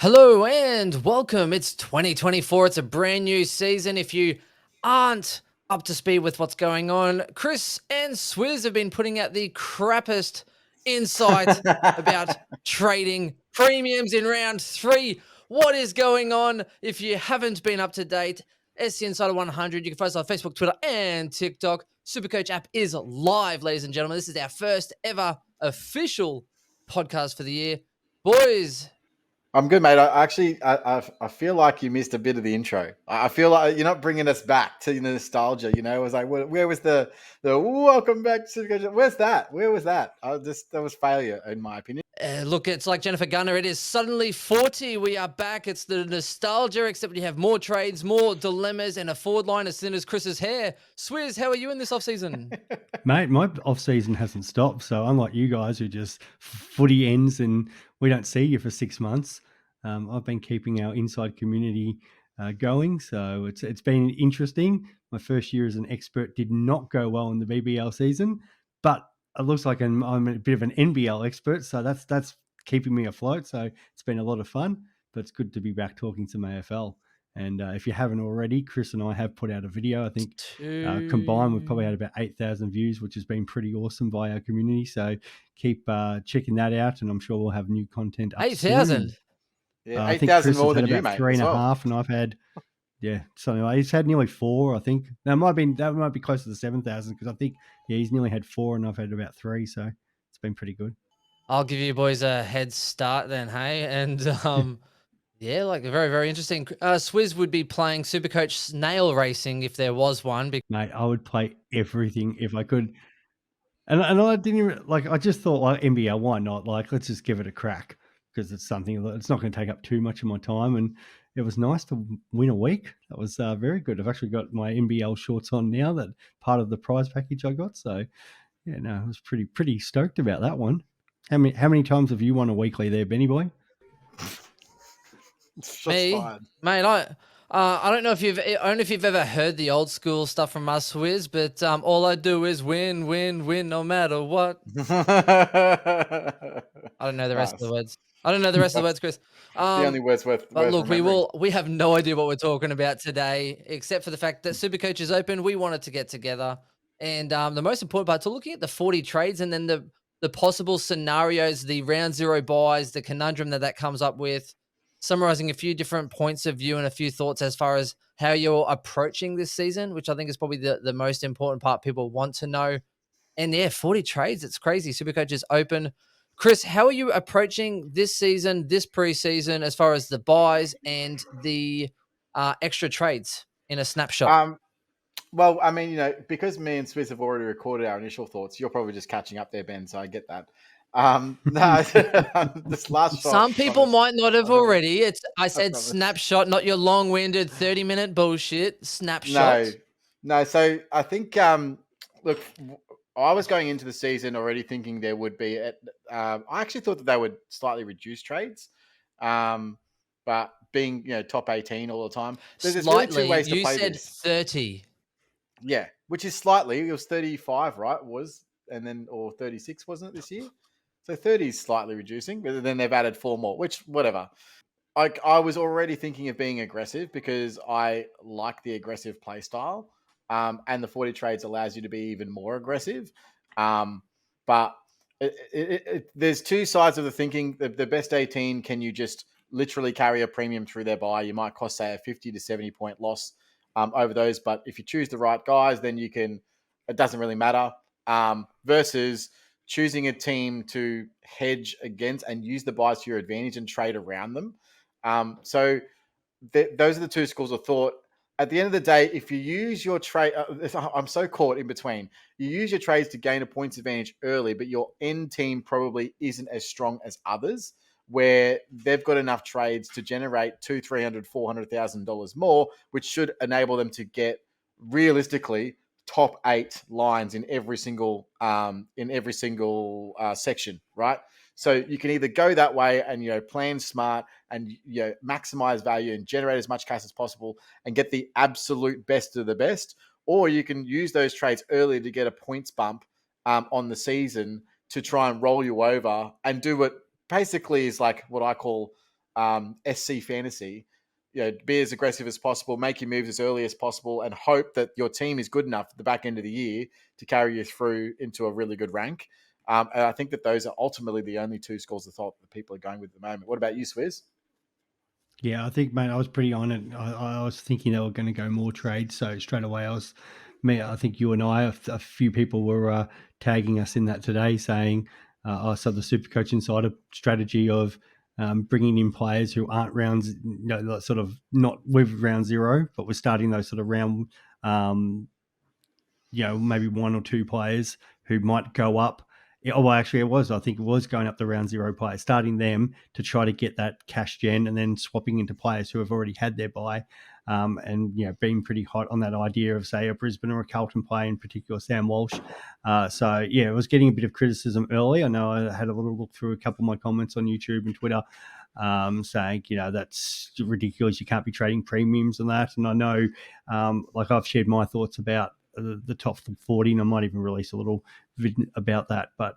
Hello and welcome. It's 2024. It's a brand new season. If you aren't up to speed with what's going on, Chris and Swizz have been putting out the crappiest insight about trading premiums in round three. What is going on? If you haven't been up to date, SC Insider 100, you can find us on Facebook, Twitter, and TikTok. Supercoach app is live, ladies and gentlemen. This is our first ever official podcast for the year. Boys, I'm good, mate. I feel like you missed a bit of the intro. I feel like you're not bringing us back to the nostalgia. You know, it was like, where was the welcome back to? Where's that? Where was that? That was failure, in my opinion. Look, it's like Jennifer Gunner. It is suddenly 40. We are back. It's the nostalgia, except you have more trades, more dilemmas, and a forward line as thin as Chris's hair. Swizz, how are you in this offseason? Mate, my off-season hasn't stopped. So unlike you guys who just footy ends and we don't see you for 6 months, I've been keeping our inside community going. So it's been interesting. My first year as an expert did not go well in the BBL season, but it looks like I'm a bit of an NBL expert. So that's keeping me afloat. So it's been a lot of fun, but it's good to be back talking some AFL. And if you haven't already, Chris and I have put out a video. I think combined, we've probably had about 8,000 views, which has been pretty awesome by our community. So keep checking that out, and I'm sure we'll have new content up 8,000. Yeah, I think 8,000 Chris more has than had you, about mate. 3.5, and I've had something like he's had nearly 4. I think that might be close to the 7,000 because I think he's nearly had 4, and I've had about 3. So it's been pretty good. I'll give you boys a head start then, hey? And yeah, like very, very interesting. Swizz would be playing Supercoach Snail Racing if there was one. Mate, I would play everything if I could. And I didn't even I just thought like NBL, why not? Like, let's just give it a crack because it's something it's not going to take up too much of my time. And it was nice to win a week. That was very good. I've actually got my NBL shorts on now, that part of the prize package I got. So yeah, no, I was pretty stoked about that one. How many times have you won a weekly there, Benny boy? Me, mate, I don't know if you've ever heard the old school stuff from us, Swizz, but all I do is win, win, win, no matter what. I don't know the rest of the words. I don't know the rest of the words, Chris. The only words worth But look, remembering. we have no idea what we're talking about today, except for the fact that Supercoach is open. We wanted to get together, and the most important part to looking at the 40 trades and then the possible scenarios, the round zero buys, the conundrum that comes up with, summarizing a few different points of view and a few thoughts as far as how you're approaching this season, which I think is probably the most important part people want to know. And yeah, 40 trades. It's crazy. Supercoach is open. Chris, how are you approaching this season, this preseason, as far as the buys and the extra trades in a snapshot? Well, I mean, because me and Smith have already recorded our initial thoughts, you're probably just catching up there, Ben. So I get that. No, this last shot. Some people might not have already. I said snapshot, not your long-winded 30-minute bullshit. Snapshot. No. So I think, look, I was going into the season already thinking there would be. I actually thought that they would slightly reduce trades, but being top 18 all the time, there's really two ways to play said this. 30. Yeah, which is slightly. It was 35, right? Or 36, wasn't it this year? So 30 is slightly reducing, but then they've added 4 more, which whatever. I was already thinking of being aggressive because I like the aggressive play style, and the 40 trades allows you to be even more aggressive. But there's two sides of the thinking. The best 18, can you just literally carry a premium through their buy? You might cost, say, a 50 to 70 point loss over those. But if you choose the right guys, then you can, it doesn't really matter. Versus choosing a team to hedge against and use the buys to your advantage and trade around them. So those are the two schools of thought. At the end of the day, if you use your trade, I'm so caught in between. You use your trades to gain a points advantage early, but your end team probably isn't as strong as others, where they've got enough trades to generate $200,000, $300,000, $400,000 more, which should enable them to get realistically top 8 lines in every single section, right? So you can either go that way and plan smart and maximize value and generate as much cash as possible and get the absolute best of the best, or you can use those trades early to get a points bump on the season to try and roll you over and do what basically is like what I call SC fantasy, be as aggressive as possible, make your moves as early as possible, and hope that your team is good enough at the back end of the year to carry you through into a really good rank. And I think that those are ultimately the only two schools of thought that people are going with at the moment. What about you, Swizz? Yeah, I think, mate, I was pretty on it. I was thinking they were going to go more trades, so straight away I think you and a few people were tagging us in that today, saying I saw the Supercoach Insider strategy of bringing in players who aren't rounds, sort of not with round zero, but we're starting those sort of round, maybe one or two players who might go up. Actually, I think it was going up the round zero players, starting them to try to get that cash gen and then swapping into players who have already had their buy. And being pretty hot on that idea of, say, a Brisbane or a Carlton player, in particular Sam Walsh. It was getting a bit of criticism early. I know I had a little look through a couple of my comments on YouTube and Twitter, saying, that's ridiculous. You can't be trading premiums and that. And I know, I've shared my thoughts about the top 40, and I might even release a little vid about that. But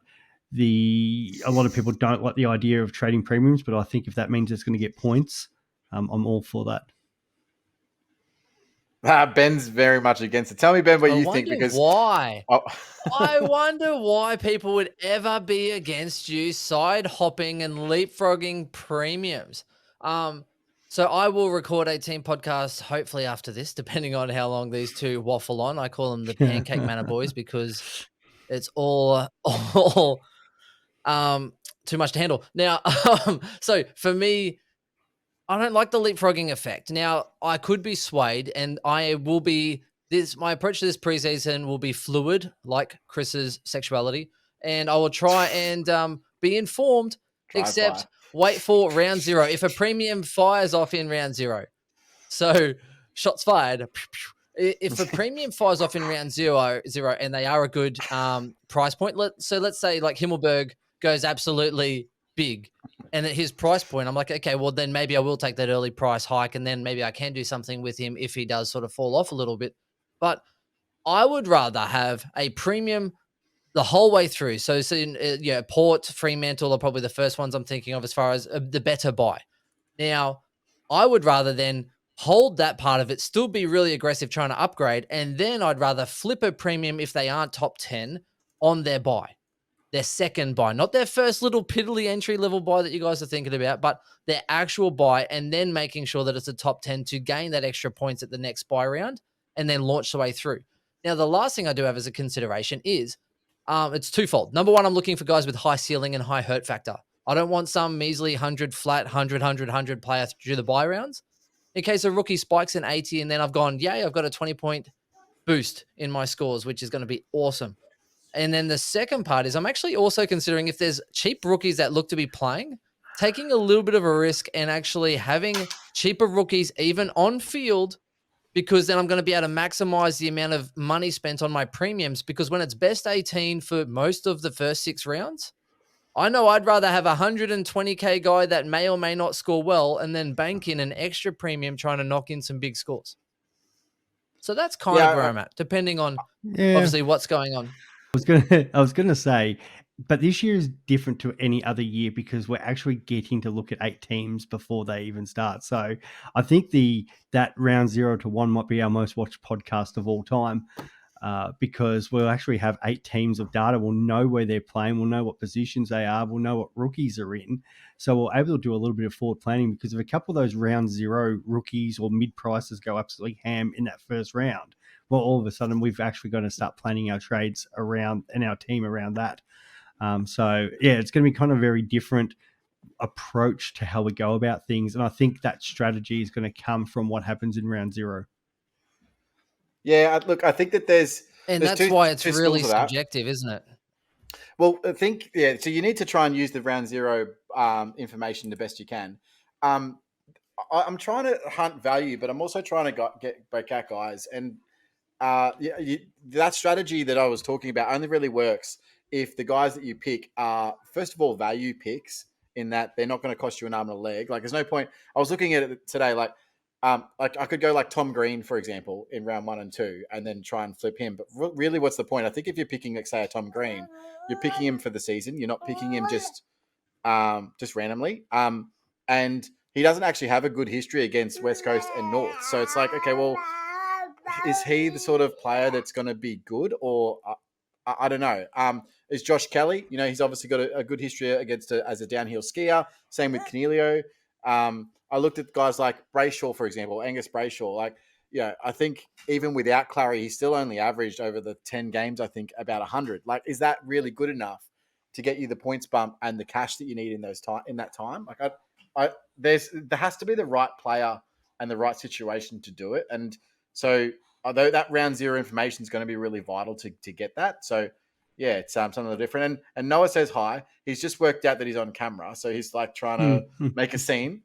a lot of people don't like the idea of trading premiums, but I think if that means it's going to get points, I'm all for that. Ben's very much against it. Tell me, Ben, what you think, because why. I wonder why people would ever be against you side hopping and leapfrogging premiums. So I will record a team podcast hopefully after this, depending on how long these two waffle on. I call them the Pancake Manor Boys because it's all too much to handle. Now, so for me, I don't like the leapfrogging effect. Now, I could be swayed, and I will be my approach to this preseason will be fluid, like Chris's sexuality, and I will try and be informed, except wait for round zero. If a premium fires off in round zero, so shots fired. If a premium fires off in round zero, and they are a good price point, let's say like Himmelberg goes absolutely big, and at his price point, I'm like, okay, well then maybe I will take that early price hike, and then maybe I can do something with him if he does sort of fall off a little bit. But I would rather have a premium the whole way through. So Port, Fremantle are probably the first ones I'm thinking of as far as the better buy. Now, I would rather then hold that part of it, still be really aggressive trying to upgrade, and then I'd rather flip a premium if they aren't top 10 on their buy. Their second buy, not their first little piddly entry level buy that you guys are thinking about, but their actual buy, and then making sure that it's a top 10 to gain that extra points at the next buy round and then launch the way through. Now, the last thing I do have as a consideration is it's twofold. Number one, I'm looking for guys with high ceiling and high hurt factor. I don't want some measly 100 flat, 100 player through the buy rounds. In case a rookie spikes an 80 and then I've gone, yay, I've got a 20-point boost in my scores, which is going to be awesome. And then the second part is I'm actually also considering if there's cheap rookies that look to be playing, taking a little bit of a risk and actually having cheaper rookies even on field, because then I'm going to be able to maximize the amount of money spent on my premiums, because when it's best 18 for most of the first 6 rounds, I know I'd rather have a 120K guy that may or may not score well and then bank in an extra premium trying to knock in some big scores. So that's kind of where I'm at, depending on obviously what's going on. I was gonna say, but this year is different to any other year because we're actually getting to look at 8 teams before they even start. So I think that round 0 to 1 might be our most watched podcast of all time, because we'll actually have 8 teams of data. We'll know where they're playing. We'll know what positions they are. We'll know what rookies are in. So we're able to do a little bit of forward planning, because if a couple of those round 0 rookies or mid prices go absolutely ham in that first round, well, all of a sudden we've actually got to start planning our trades around and our team around that. It's going to be kind of a very different approach to how we go about things. And I think that strategy is going to come from what happens in round 0. Yeah, look, I think that there's that's why it's really subjective, isn't it? Well, I think, so you need to try and use the round 0 information the best you can. I'm trying to hunt value, but I'm also trying to get back out guys. And that strategy that I was talking about only really works if the guys that you pick are, first of all, value picks, in that they're not going to cost you an arm and a leg. Like, there's no point. I was looking at it today, like I could go like Tom Green, for example, in round 1 and 2, and then try and flip him. But really, what's the point? I think if you're picking, like, say, a Tom Green, you're picking him for the season. You're not picking him just randomly. And he doesn't actually have a good history against West Coast and North. So it's like, okay, well, is he the sort of player that's going to be good, or I don't know. Is Josh Kelly? He's obviously got a good history against as a downhill skier. Same with Cornelio. I looked at guys like Brayshaw, for example, Angus Brayshaw. Like, I think even without Clary, he's still only averaged over the 10 games, I think, about 100. Like, is that really good enough to get you the points bump and the cash that you need in that time? Like, there has to be the right player and the right situation to do it. And so, although that round zero information is going to be really vital to get that. So, yeah, it's something different. And Noah says hi. He's just worked out that he's on camera, so he's like trying to make a scene.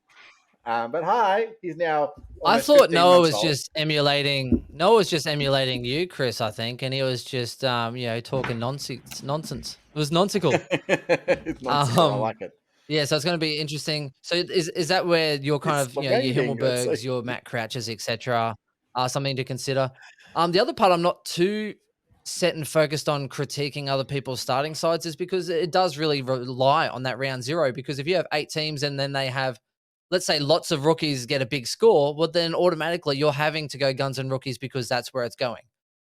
But hi, he's now. I thought Noah was old. just emulating. Noah was just emulating you, Chris. I think, and he was just talking nonsense. It was nonsensical. It's nonsensical. I like it. Yeah, so it's going to be interesting. So is that where your kind It's of your Himmelbergs, your Matt Crouches, etc. are something to consider? The other part I'm not too set and focused on critiquing other people's starting sides is because it does really rely on that round zero. Because if you have 8 teams and then they have, let's say, lots of rookies get a big score, well, then automatically you're having to go guns and rookies because that's where it's going.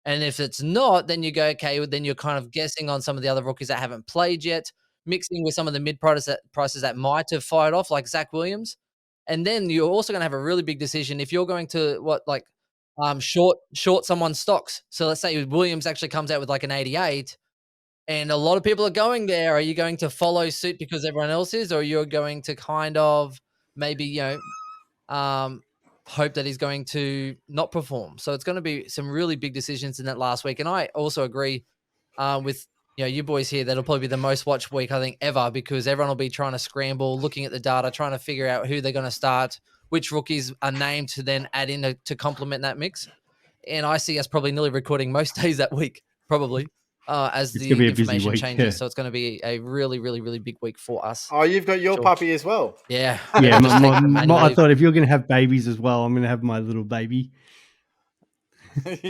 And if it's not, then you go, okay, well, then you're kind of guessing on some of the other rookies that haven't played yet, mixing with some of the mid prices that might have fired off, like Zach Williams. And then you're also going to have a really big decision if you're going to short someone's stocks. So let's say Williams actually comes out with like an 88 and a lot of people are going there. Are you going to follow suit because everyone else is, or you're going to kind of maybe, hope that he's going to not perform? So it's going to be some really big decisions in that last week. And I also agree with you boys here, that'll probably be the most watched week, I think, ever, because everyone will be trying to scramble, looking at the data, trying to figure out who they're going to start, which rookies are named to then add in to complement that mix. And I see us probably nearly recording most days that week, probably, as It's the gonna be a busy information week, changes. yeah. So it's going to be a really, really, really big week for us. Oh, you've got your Sure. puppy as well. Yeah. Yeah, Just take the manual I leave. thought if you're going to have babies as well, I'm going to have my little baby. Ben,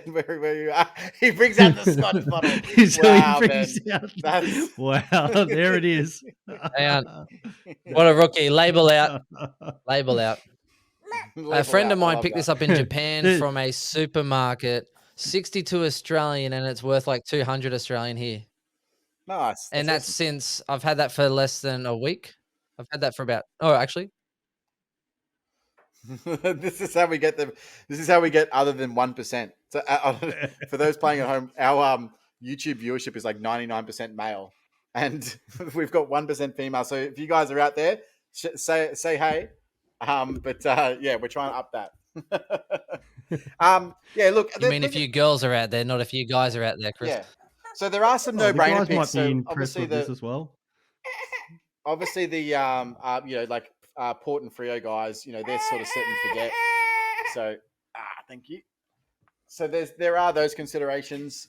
where you are. He brings out the scotch bottle. So he Wow, Ben. brings out- That's... Wow, there it is. Hang on. What a rookie. Label out. Label out. A friend of mine picked this up in Japan from a supermarket, 62 Australian, and it's worth like 200 Australian here. Nice. And that's since I've had that for less than a week. I've had that for about, actually. This is how we get them. This is how we get other than 1%. So for those playing at home, our YouTube viewership is like 99% male, and we've got 1% female. So if you guys are out there, say hey. Yeah, we're trying to up that. Yeah, look. You mean if you girls are out there, not if you guys are out there, Chris? Yeah. So there are some The no-brainer guys picks. might be So impressed obviously with this as well. obviously the Port and Freo guys, they're sort of set and forget. So thank you. So there are those considerations.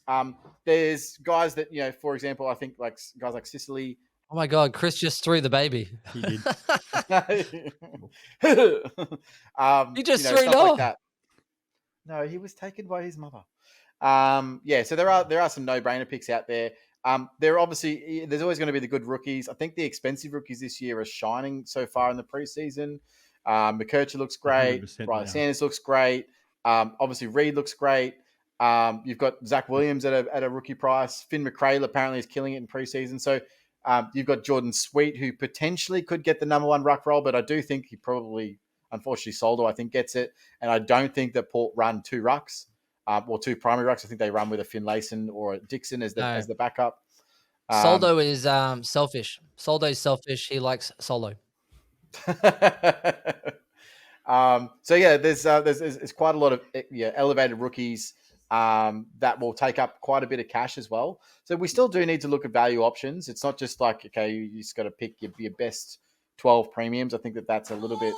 There's guys that for example, I think like guys like Sicily. Oh my God, Chris just threw the baby. He did. He just threw stuff it off. like that. No, he was taken by his mother. So there are some no-brainer picks out there. There's always going to be the good rookies. I think the expensive rookies this year are shining so far in the preseason. McKercher looks great. Riley Sanders looks great. Obviously Reed looks great. You've got Zach Williams at a rookie price. Finn McRae apparently is killing it in preseason. So you've got Jordan Sweet, who potentially could get the number 1 ruck role, but I do think he probably, unfortunately, Soldo, I think, gets it. And I don't think that Port run 2 rucks. Or 2 primary rucks. I think they run with a Finlayson or a Dixon as the backup. Soldo is selfish. Soldo's selfish. He likes solo. So yeah, there's quite a lot of elevated rookies that will take up quite a bit of cash as well. So we still do need to look at value options. It's not just like, okay, you just got to pick your best 12 premiums. I think that's a little bit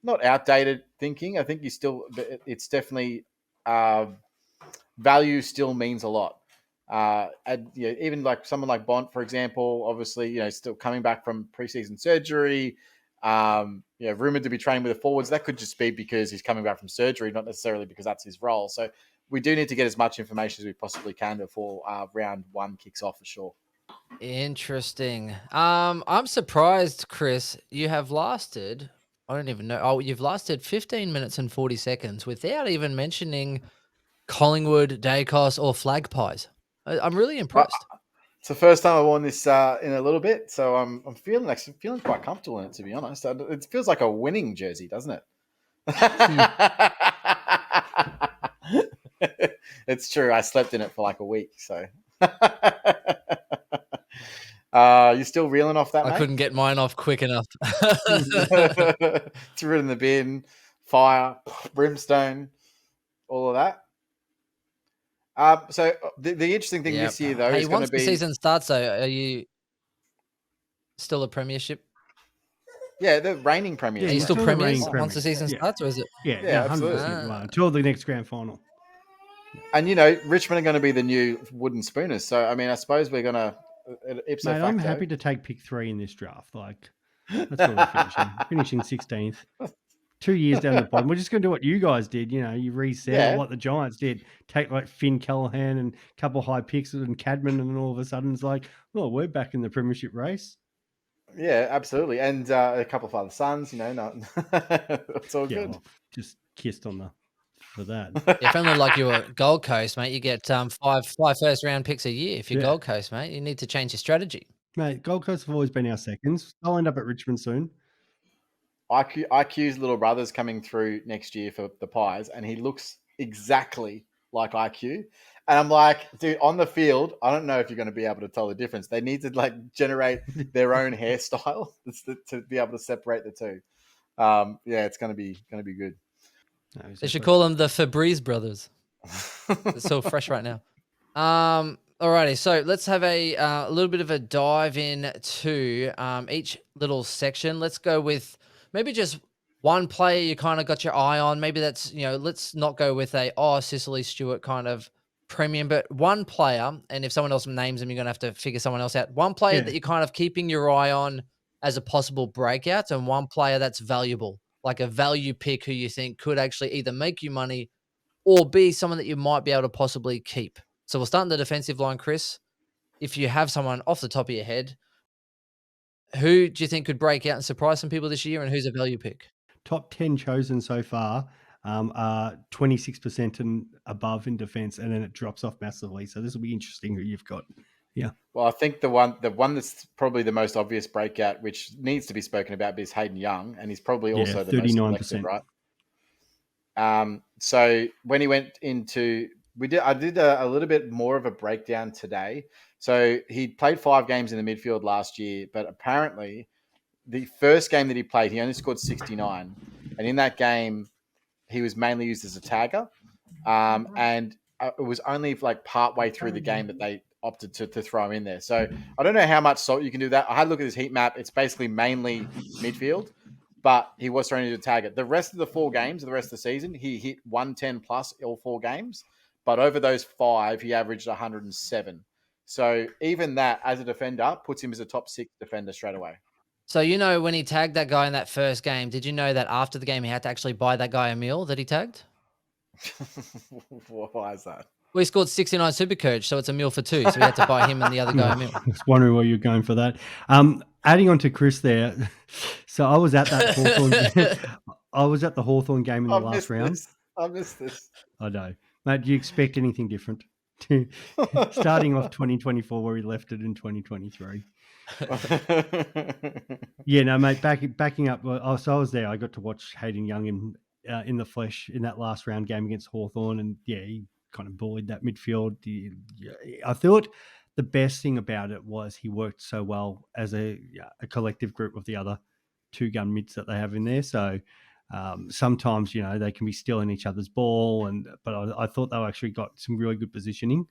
not outdated thinking. I think it's definitely value still means a lot. Even like someone like Bont, for example, obviously, still coming back from preseason surgery, rumored to be training with the forwards. That could just be because he's coming back from surgery, not necessarily because that's his role. So we do need to get as much information as we possibly can before round 1 kicks off for sure. Interesting. I'm surprised, Chris. You have lasted. I don't even know. Oh, you've lasted 15 minutes and 40 seconds without even mentioning Collingwood, Dacos, or flag pies. I'm really I, impressed. it's the first time I've worn this in a little bit, so I'm feeling quite comfortable in it, to be honest. It feels like a winning jersey, doesn't it? It's true. I slept in it for like a week, so. You still reeling off that, I mate? couldn't get mine off quick enough. Threw it in the bin, fire, brimstone, all of that. So the interesting thing Yep. this year, though, Hey, is going to once the be season starts, though, are you still a premiership? the reigning Yeah, Are premiers, you you're mate. still still the reigning premiers Oh, once the premiers. season Yeah, starts, or is it? yeah, no, yeah, absolutely. 100%. Ah, Until the next grand final. And Richmond are going to be the new wooden spooners. So I mean, I suppose we're going to ipso Mate, I'm facto. happy to take pick 3 in this draft. Like, that's where we're finishing 16th. 2 years down the bottom. We're just going to do what you guys did. You reset, or Yeah, what the Giants did. Take like Finn Callahan and a couple high picks and Cadman, and then all of a sudden it's like, oh, we're back in the premiership race. yeah, absolutely. And a couple of other sons. Not it's all Yeah, good. well, just kissed on the for that. if only like you were Gold Coast, mate, you get five first round picks a year. If you're Yeah. Gold Coast, mate, you need to change your strategy. Mate, Gold Coast have always been our seconds. I'll end up at Richmond soon. IQ's little brother's coming through next year for the Pies, and he looks exactly like IQ. And I'm like, dude, on the field, I don't know if you're going to be able to tell the difference. They need to like generate their own hairstyle to be able to separate the two. It's going to be good. No, They should exactly. call them the Febreze brothers. It's so fresh right now. Alrighty, so let's have a little bit of a dive into each little section. Let's go with maybe just one player you kind of got your eye on. Maybe that's let's not go with Sicily Stewart kind of premium, but one player. And if someone else names them, you're gonna have to figure someone else out. One player Yeah. that you're kind of keeping your eye on as a possible breakout, and one player that's valuable, like a value pick who you think could actually either make you money or be someone that you might be able to possibly keep. So we'll start in the defensive line, Chris. If you have someone off the top of your head, who do you think could break out and surprise some people this year, and who's a value pick? Top 10 chosen so far are 26% and above in defense, and then it drops off massively. So this will be interesting who you've got. Yeah. Well, I think the one that's probably the most obvious breakout, which needs to be spoken about, is Hayden Young, and he's probably Yeah, also the most selected, 39%. right? So when he went into, I did a little bit more of a breakdown today. So he played 5 games in the midfield last year, but apparently the first game that he played, he only scored 69, and in that game, he was mainly used as a tagger, and it was only like part way through the game that they opted to throw him in there. So I don't know how much salt you can do that. I had a look at his heat map. It's basically mainly midfield, but he was thrown into a target. The rest of the 4 games, the rest of the season, he hit 110 plus all 4 games. But over those 5, he averaged 107. So even that, as a defender, puts him as a top 6 defender straight away. So when he tagged that guy in that first game, did you know that after the game he had to actually buy that guy a meal that he tagged? Why is that? Well, he scored 69 Supercoach, so it's a meal for 2. So we had to buy him and the other guy a meal. I was wondering where you're going for that. Adding on to Chris there, so I was at that Hawthorn. I was at the Hawthorn game in the last round. I missed this. I know, mate. Do you expect anything different? Starting off 2024, where he left it in 2023. Yeah, no, mate. Backing up. So I was there. I got to watch Hayden Young in the flesh in that last round game against Hawthorn, and yeah, he kind of bullied that midfield. I thought the best thing about it was he worked so well as a collective group with the other 2 gun mids that they have in there. So sometimes they can be stealing each other's ball, but I thought they actually got some really good positioning,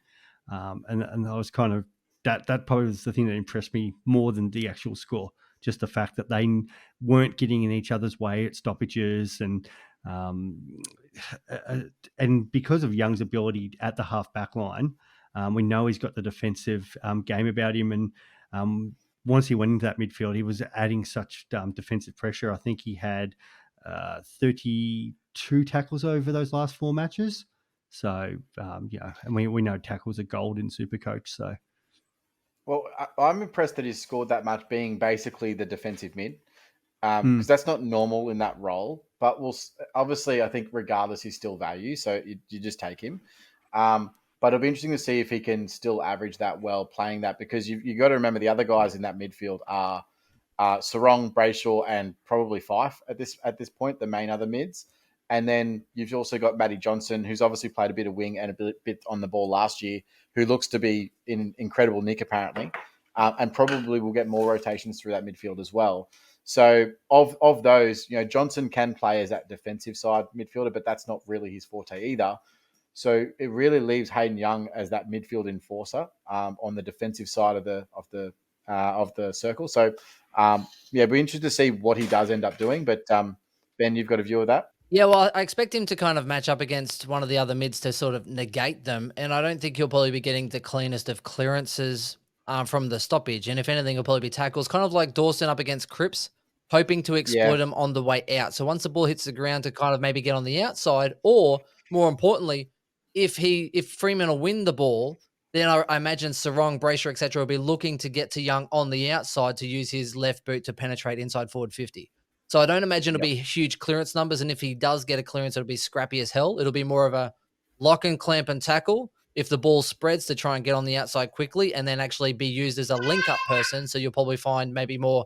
and I was kind of that probably was the thing that impressed me more than the actual score. Just the fact that they weren't getting in each other's way at stoppages, and because of Young's ability at the half back line, we know he's got the defensive game about him. And once he went into that midfield, he was adding such defensive pressure. I think he had 32 tackles over those last 4 matches. So, and we know tackles are gold in Supercoach. So, Well, I'm impressed that he's scored that much, being basically the defensive mid, because Mm. that's not normal in that role. But obviously, I think regardless, he's still value, so you just take him. But it'll be interesting to see if he can still average that well playing that, because you got to remember the other guys in that midfield are Sarong, Brayshaw, and probably Fife at this point, the main other mids. And then you've also got Matty Johnson, who's obviously played a bit of wing and a bit on the ball last year, who looks to be in incredible nick apparently, and probably will get more rotations through that midfield as well. So of those, Johnson can play as that defensive side midfielder, but that's not really his forte either. So it really leaves Hayden Young as that midfield enforcer on the defensive side of the circle. So we're interested to see what he does end up doing. But Ben, you've got a view of that? Yeah, well, I expect him to kind of match up against one of the other mids to sort of negate them, and I don't think he'll probably be getting the cleanest of clearances from the stoppage. And if anything, he'll probably be tackles, kind of like Dawson up against Cripps, hoping to exploit Yeah, him on the way out. So once the ball hits the ground, to kind of maybe get on the outside, or more importantly, if Freeman will win the ball, then I imagine Sarong, Brayshaw, etc., will be looking to get to Young on the outside to use his left boot to penetrate inside forward 50. So I don't imagine it'll yep, be huge clearance numbers, and if he does get a clearance, it'll be scrappy as hell. It'll be more of a lock and clamp and tackle if the ball spreads to try and get on the outside quickly, and then actually be used as a link-up person. So you'll probably find maybe more,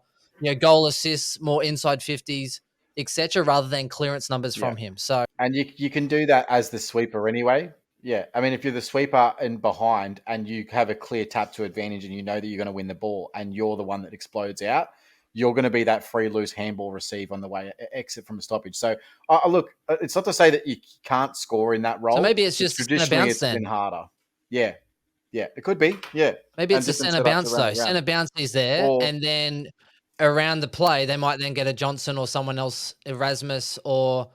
goal assists, more inside 50s, etc., rather than clearance numbers yeah. from him. So And you can do that as the sweeper anyway. Yeah, I mean, if you're the sweeper and behind, and you have a clear tap to advantage, and you know that you're going to win the ball, and you're the one that explodes out, you're going to be that free loose handball receive on the way exit from a stoppage. So, look, it's not to say that you can't score in that role, maybe it's but just a center traditionally bounce it's been then. harder. Yeah, yeah, it could be. Yeah, Maybe and it's a different center setups bounce around though. the ground. Center bounce is there, Or and then around the play, they might then get a Johnson or someone else, Erasmus or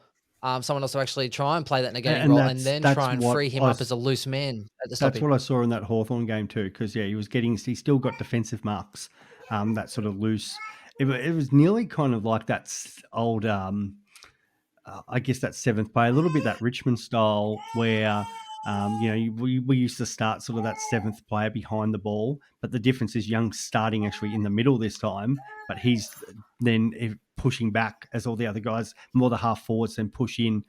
someone else to actually try and play that negating And role, and then that's try and what free him up as a loose man at the that's stoppage. what I saw in that Hawthorn game too. Because he still got defensive marks, that sort of loose. It was nearly kind of like that old, I guess that seventh play, a little bit that Richmond style where. We used to start sort of that seventh player behind the ball, but the difference is Young's starting actually in the middle this time, but he's then pushing back as all the other guys, more the half forwards, then push in.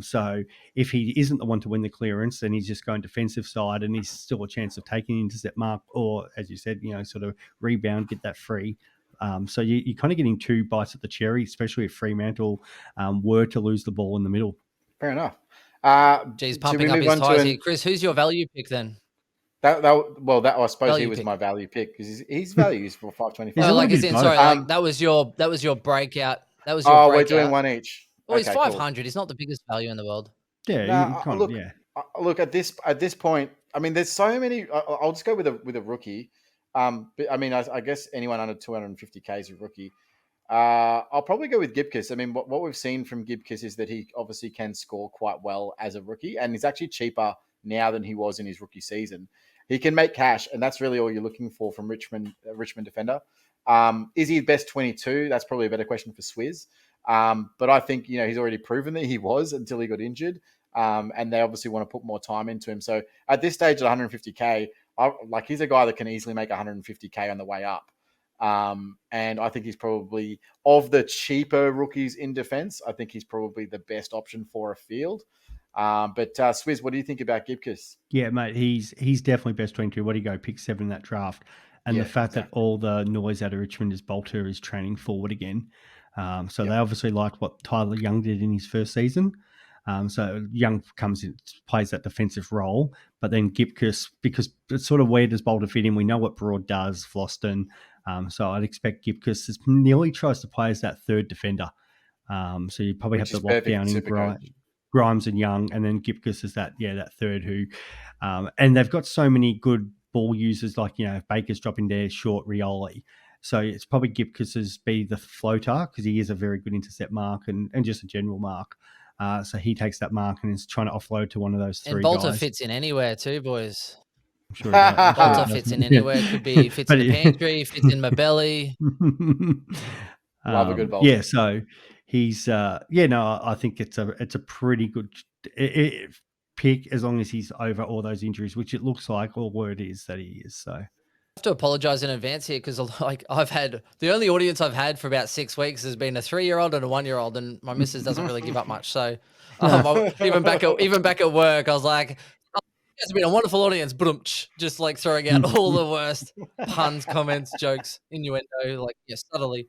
So if he isn't the one to win the clearance, then he's just going defensive side, and he's still a chance of taking intercept mark, or as you said, sort of rebound, get that free. So you're kind of getting two bites at the cherry, especially if Fremantle were to lose the ball in the middle. fair enough. Geez, Should we pumping up move his on to tires here. Chris, who's your value pick then? that I suppose he Value was pick. my value pick, because his value is for He's a Oh, 525. little like bit as of in, both. sorry, like that was your breakout. That was your Oh, we're doing breakout. one each. Well, he's Okay, cool. 500. He's not the biggest value in the world. Yeah, Now, you kind of, look, yeah. look at this point. I mean, there's so many. I'll just go with a rookie. But, I mean, I guess anyone under 250k is a rookie. I'll probably go with Gibcus. I mean, what we've seen from Gibcus is that he obviously can score quite well as a rookie, and he's actually cheaper now than he was in his rookie season. He can make cash, and that's really all you're looking for from Richmond defender. Is he best 22? That's probably a better question for Swizz. But I think he's already proven that he was until he got injured, and they obviously want to put more time into him. So at this stage at 150k, he's a guy that can easily make 150k on the way up. And I think he's probably, of the cheaper rookies in defense, I think he's probably the best option for a field. But Swizz, what do you think about Gibcus? Yeah, mate, he's definitely best 22. What do you go, pick 7 in that draft? And Yeah, the fact that exactly. all the noise out of Richmond is Bolter is training forward again. So Yep. they obviously liked what Tyler Young did in his first season. So Young comes in, plays that defensive role, but then Gipkus, because it's sort of where does Bolter fit in? We know what Broad does, Floston. So I'd expect Gipkus nearly tries to play as that third defender. So you probably Which have is the perfect lockdown in in Supercoach. Grimes and Young, and then Gipkus is that third who, and they've got so many good ball users like Baker's dropping there, short Rioli. So it's probably Gipkus's be the floater because he is a very good intercept mark and just a general mark. So he takes that mark and is trying to offload to one of those And three Bolter guys. fits in anywhere too, boys. I'm sure he does. Bolter fits in anywhere. Could be fits in But the pantry, fits in my belly. Love a good Yeah, Bolter. so he's no, I think it's a pretty good pick as long as he's over all those injuries, which it looks like, or word is that he is. So have to apologize in advance here because like I've had the only audience I've had for about 6 weeks has been a 3-year-old and a 1-year-old, and my missus doesn't really give up much. So even back at work, I was like, oh, it's been a wonderful audience, just like throwing out all the worst puns, comments, jokes, innuendo, like subtly.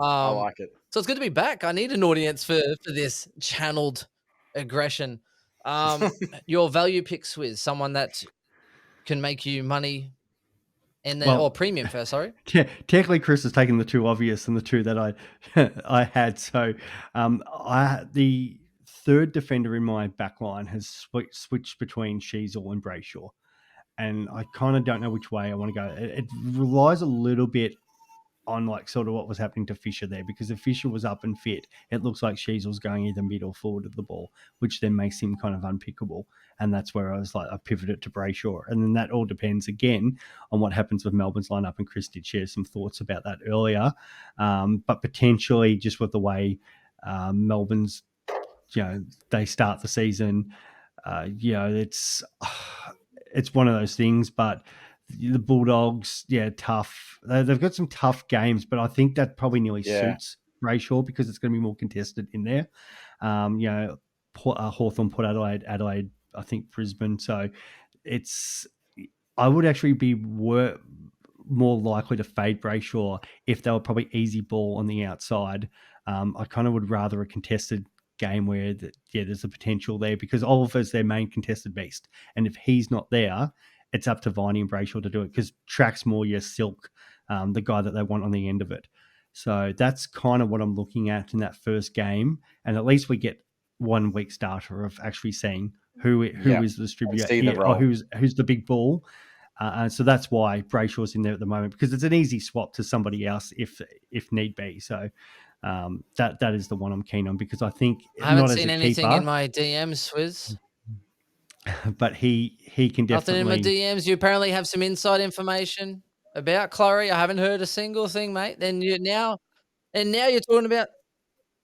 I Um, like it. so it's good to be back. I need an audience for this channeled aggression. Your value pick, Swizz, someone that can make you money. And then, Well, premium first, sorry. technically, Chris has taken the two obvious and the two that I I had. So, the third defender in my backline has switched between Sheasel and Brayshaw, and I kind of don't know which way I want to go. It relies a little bit on like sort of what was happening to Fisher there, because if Fisher was up and fit, it looks like Sheasel's going either mid or forward of the ball, which then makes him kind of unpickable. And that's where I was like, I pivoted to Brayshaw. And then that all depends again on what happens with Melbourne's lineup. And Chris did share some thoughts about that earlier. But potentially just with the way Melbourne's, they start the season, it's one of those things, but the Bulldogs, tough. They've got some tough games, but I think that probably nearly suits Brayshaw because it's going to be more contested in there. Hawthorn, Port Adelaide, I think Brisbane. So I would actually be more likely to fade Brayshaw if they were probably easy ball on the outside. I kind of would rather a contested game where there's a potential there, because Oliver's their main contested beast, and if he's not there, it's up to Viney and Brayshaw to do it, because Track's more your silk, the guy that they want on the end of it. So that's kind of what I'm looking at in that first game, and at least we get 1 week's data of actually seeing who is the distributor, or who's the big ball. So that's why Brayshaw's in there at the moment, because it's an easy swap to somebody else if need be. So that is the one I'm keen on, because I think I haven't seen anything in my DMs, Swizz. But he can definitely. Nothing in my DMs. You apparently have some inside information about Chloe. I haven't heard a single thing, mate. Then now you're talking about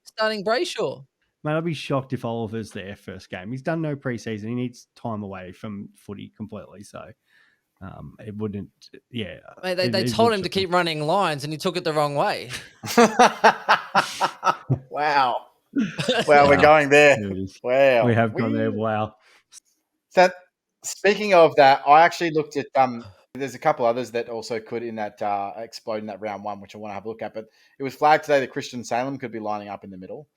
starting Brayshaw. Mate, I'd be shocked if Oliver's there first game. He's done no preseason. He needs time away from footy completely. So it wouldn't. Yeah, mate, they told him to keep running lines, and he took it the wrong way. Wow. Well, we're going there. Wow. We have gone there. Wow. So, speaking of that, I actually looked at there's a couple others that also could in that explode in that round one, which I want to have a look at. But it was flagged today that Christian Salem could be lining up in the middle,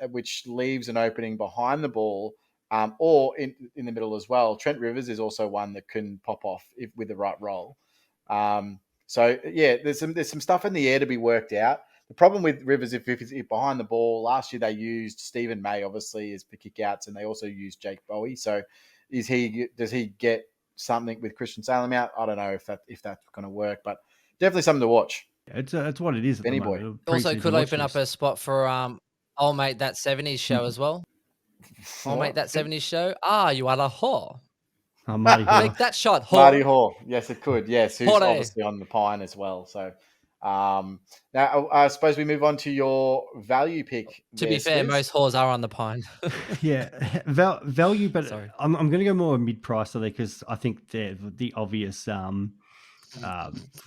which leaves an opening behind the ball, or in the middle as well. Trent Rivers is also one that can pop off with the right role. So yeah, there's some stuff in the air to be worked out. The problem with Rivers, if he's behind the ball, last year they used Stephen May, obviously, as for kickouts, and they also used Jake Bowie. So does he get something with Christian Salem out? I don't know if that's going to work, but definitely something to watch. It's what it is. Benny boy. Also could open up a spot for I'll Mate That 70s show as well. I'll Mate That 70s show. You are a whore. Oh, Marty Hall. Make that shot, whore. Marty Hall. Yes, it could. Yes, who's obviously on the pine as well. So now I suppose we move on to your value pick. To be fair, most whores are on the pine. Yeah, value, but sorry. I'm going to go more mid-price there, because I think the obvious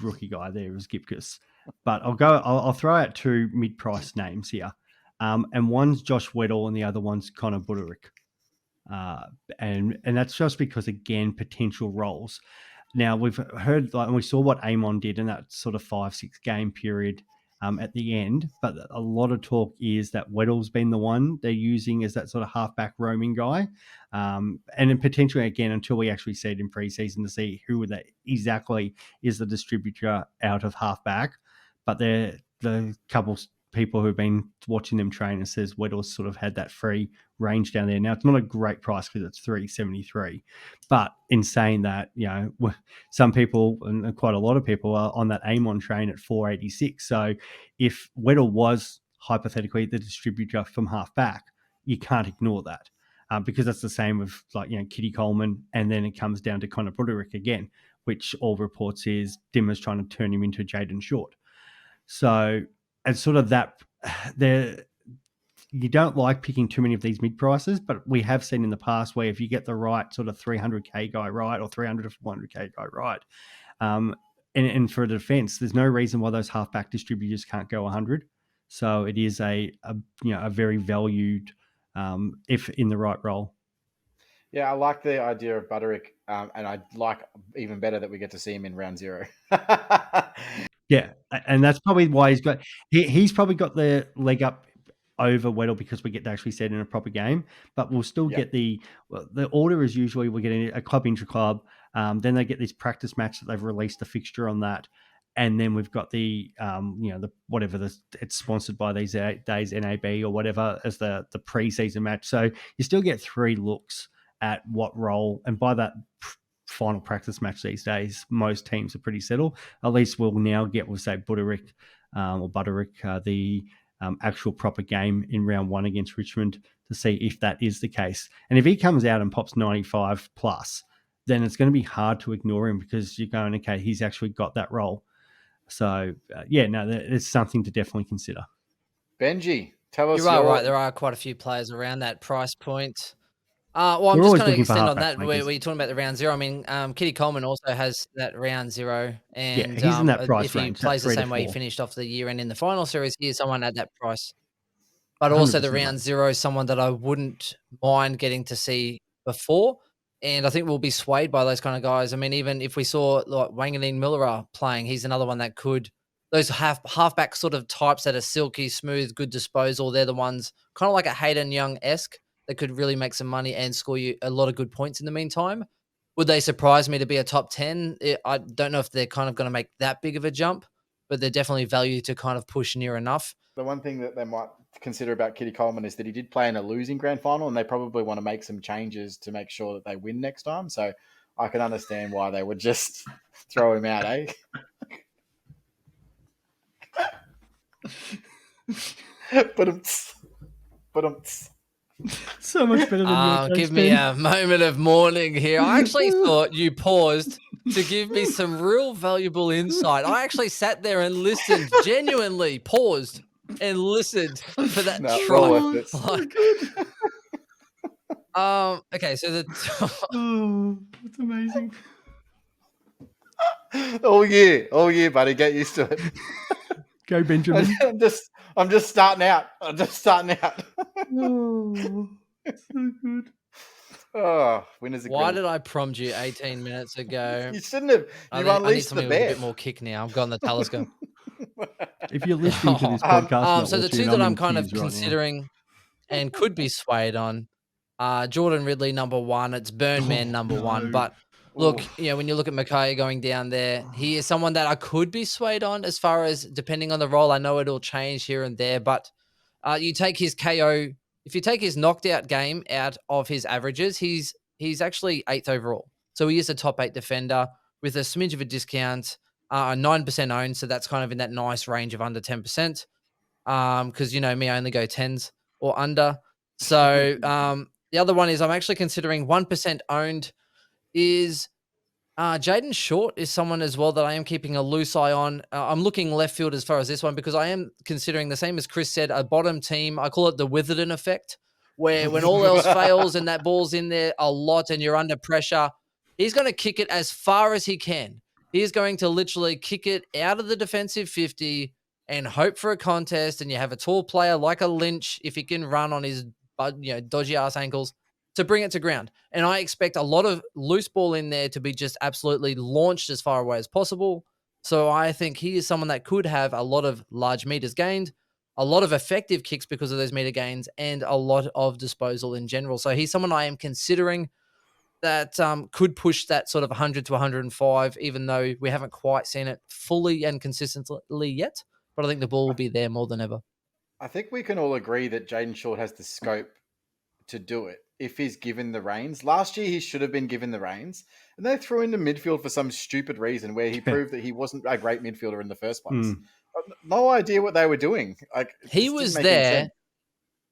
rookie guy there is Gipkus. But I'll throw out two mid-price names here, and one's Josh Weddle and the other one's Connor Buderick. And that's just because, again, potential roles. Now, we've heard, and we saw what Amon did in that sort of 5-6 game period at the end, but a lot of talk is that Weddle's been the one they're using as that sort of halfback roaming guy. And then potentially, again, until we actually see it in preseason to see who that exactly is the distributor out of halfback. But the couple people who've been watching them train and says Weddle's sort of had that free range down there. Now, it's not a great price because it's $3.73, but in saying that, some people and quite a lot of people are on that Amon train at $4.86. So if Weddle was hypothetically the distributor from half back, you can't ignore that, because that's the same with Kitty Coleman, and then it comes down to Connor Broderick again, which all reports is Dimmer's trying to turn him into Jaden Short. So it's sort of that you don't like picking too many of these mid prices, but we have seen in the past where if you get the right sort of 300K guy right, or 300 to 400K guy right, And for the defense, there's no reason why those halfback distributors can't go 100. So it is a very valued if in the right role. Yeah, I like the idea of Butterick, and I like even better that we get to see him in round 0. Yeah, and that's probably why he's probably got the leg up over Weddle because we get to actually set in a proper game, but we'll still get the order is usually we're getting a club intra-club, then they get this practice match that they've released the fixture on that, and then we've got the the whatever it's sponsored by these days NAB or whatever as the pre-season match. So you still get 3 looks at what role, and by that final practice match these days, most teams are pretty settled. At least we'll now get, we'll say, Butterick, the actual proper game in round 1 against Richmond to see if that is the case. And if he comes out and pops 95 plus, then it's going to be hard to ignore him because you're going, okay, he's actually got that role. So, it's something to definitely consider. Benji, tell us. You are right. There are quite a few players around that price point. Well, I'm We're just always going to looking for extend on halfback that. Where you're talking about the round 0. I mean, Kitty Coleman also has that round 0, and he's in that price if he range, plays the 3 to same way he 4. finished off the year and in the final series, he is someone at that price. But 100%, also the round mate. 0 is someone that I wouldn't mind getting to see before, and I think we'll be swayed by those kind of guys. I mean, even if we saw like Wanganeen Millera playing, he's another one that could. Those halfback sort of types that are silky, smooth, good disposal. They're the ones kind of like a Hayden Young-esque that could really make some money and score you a lot of good points in the meantime. Would they surprise me to be a top 10? I don't know if they're kind of going to make that big of a jump, but they're definitely value to kind of push near enough. The one thing that they might consider about Kitty Coleman is that he did play in a losing grand final, and they probably want to make some changes to make sure that they win next time. So I can understand why they would just throw him out, eh? But So much better than your give me a moment of mourning here. I actually thought you paused to give me some real valuable insight. I actually sat there and listened, genuinely paused and listened for that try. Okay, so that's amazing. Oh yeah, buddy, get used to it. Go, Benjamin. I'm just starting out. Oh, so good. Oh, winners are Why did I prompt you 18 minutes ago? You shouldn't have. You I need unleashed something the with a bear. bit more kick now. I've gone the Talisker. If you're listening to this podcast, so the two that I'm kind of considering and could be swayed on, Jordan Ridley number 1. It's Burn Man number 1. But look, when you look at Mackay going down there, he is someone that I could be swayed on as far as depending on the role. I know it'll change here and there, but you take his KO. If you take his knocked out game out of his averages, he's actually 8th overall. So he is a top 8 defender with a smidge of a discount, 9% owned. So that's kind of in that nice range of under 10%. Because me, I only go 10s or under. So the other one is I'm actually considering 1% owned is Jaden Short is someone as well that I am keeping a loose eye on. I'm looking left field as far as this one because I am considering the same as Chris said, a bottom team. I call it the Witherden effect, where when all else fails and that ball's in there a lot and you're under pressure, he's going to kick it as far as he can. He's going to literally kick it out of the defensive 50 and hope for a contest. And you have a tall player like a Lynch, if he can run on his dodgy ass ankles, to bring it to ground. And I expect a lot of loose ball in there to be just absolutely launched as far away as possible. So I think he is someone that could have a lot of large meters gained, a lot of effective kicks because of those meter gains, and a lot of disposal in general. So he's someone I am considering that could push that sort of 100 to 105, even though we haven't quite seen it fully and consistently yet. But I think the ball will be there more than ever. I think we can all agree that Jaden Short has the scope to do it if he's given the reins. Last year, he should have been given the reins, and they threw him to midfield for some stupid reason where he proved that he wasn't a great midfielder in the first place. No idea what they were doing. He was there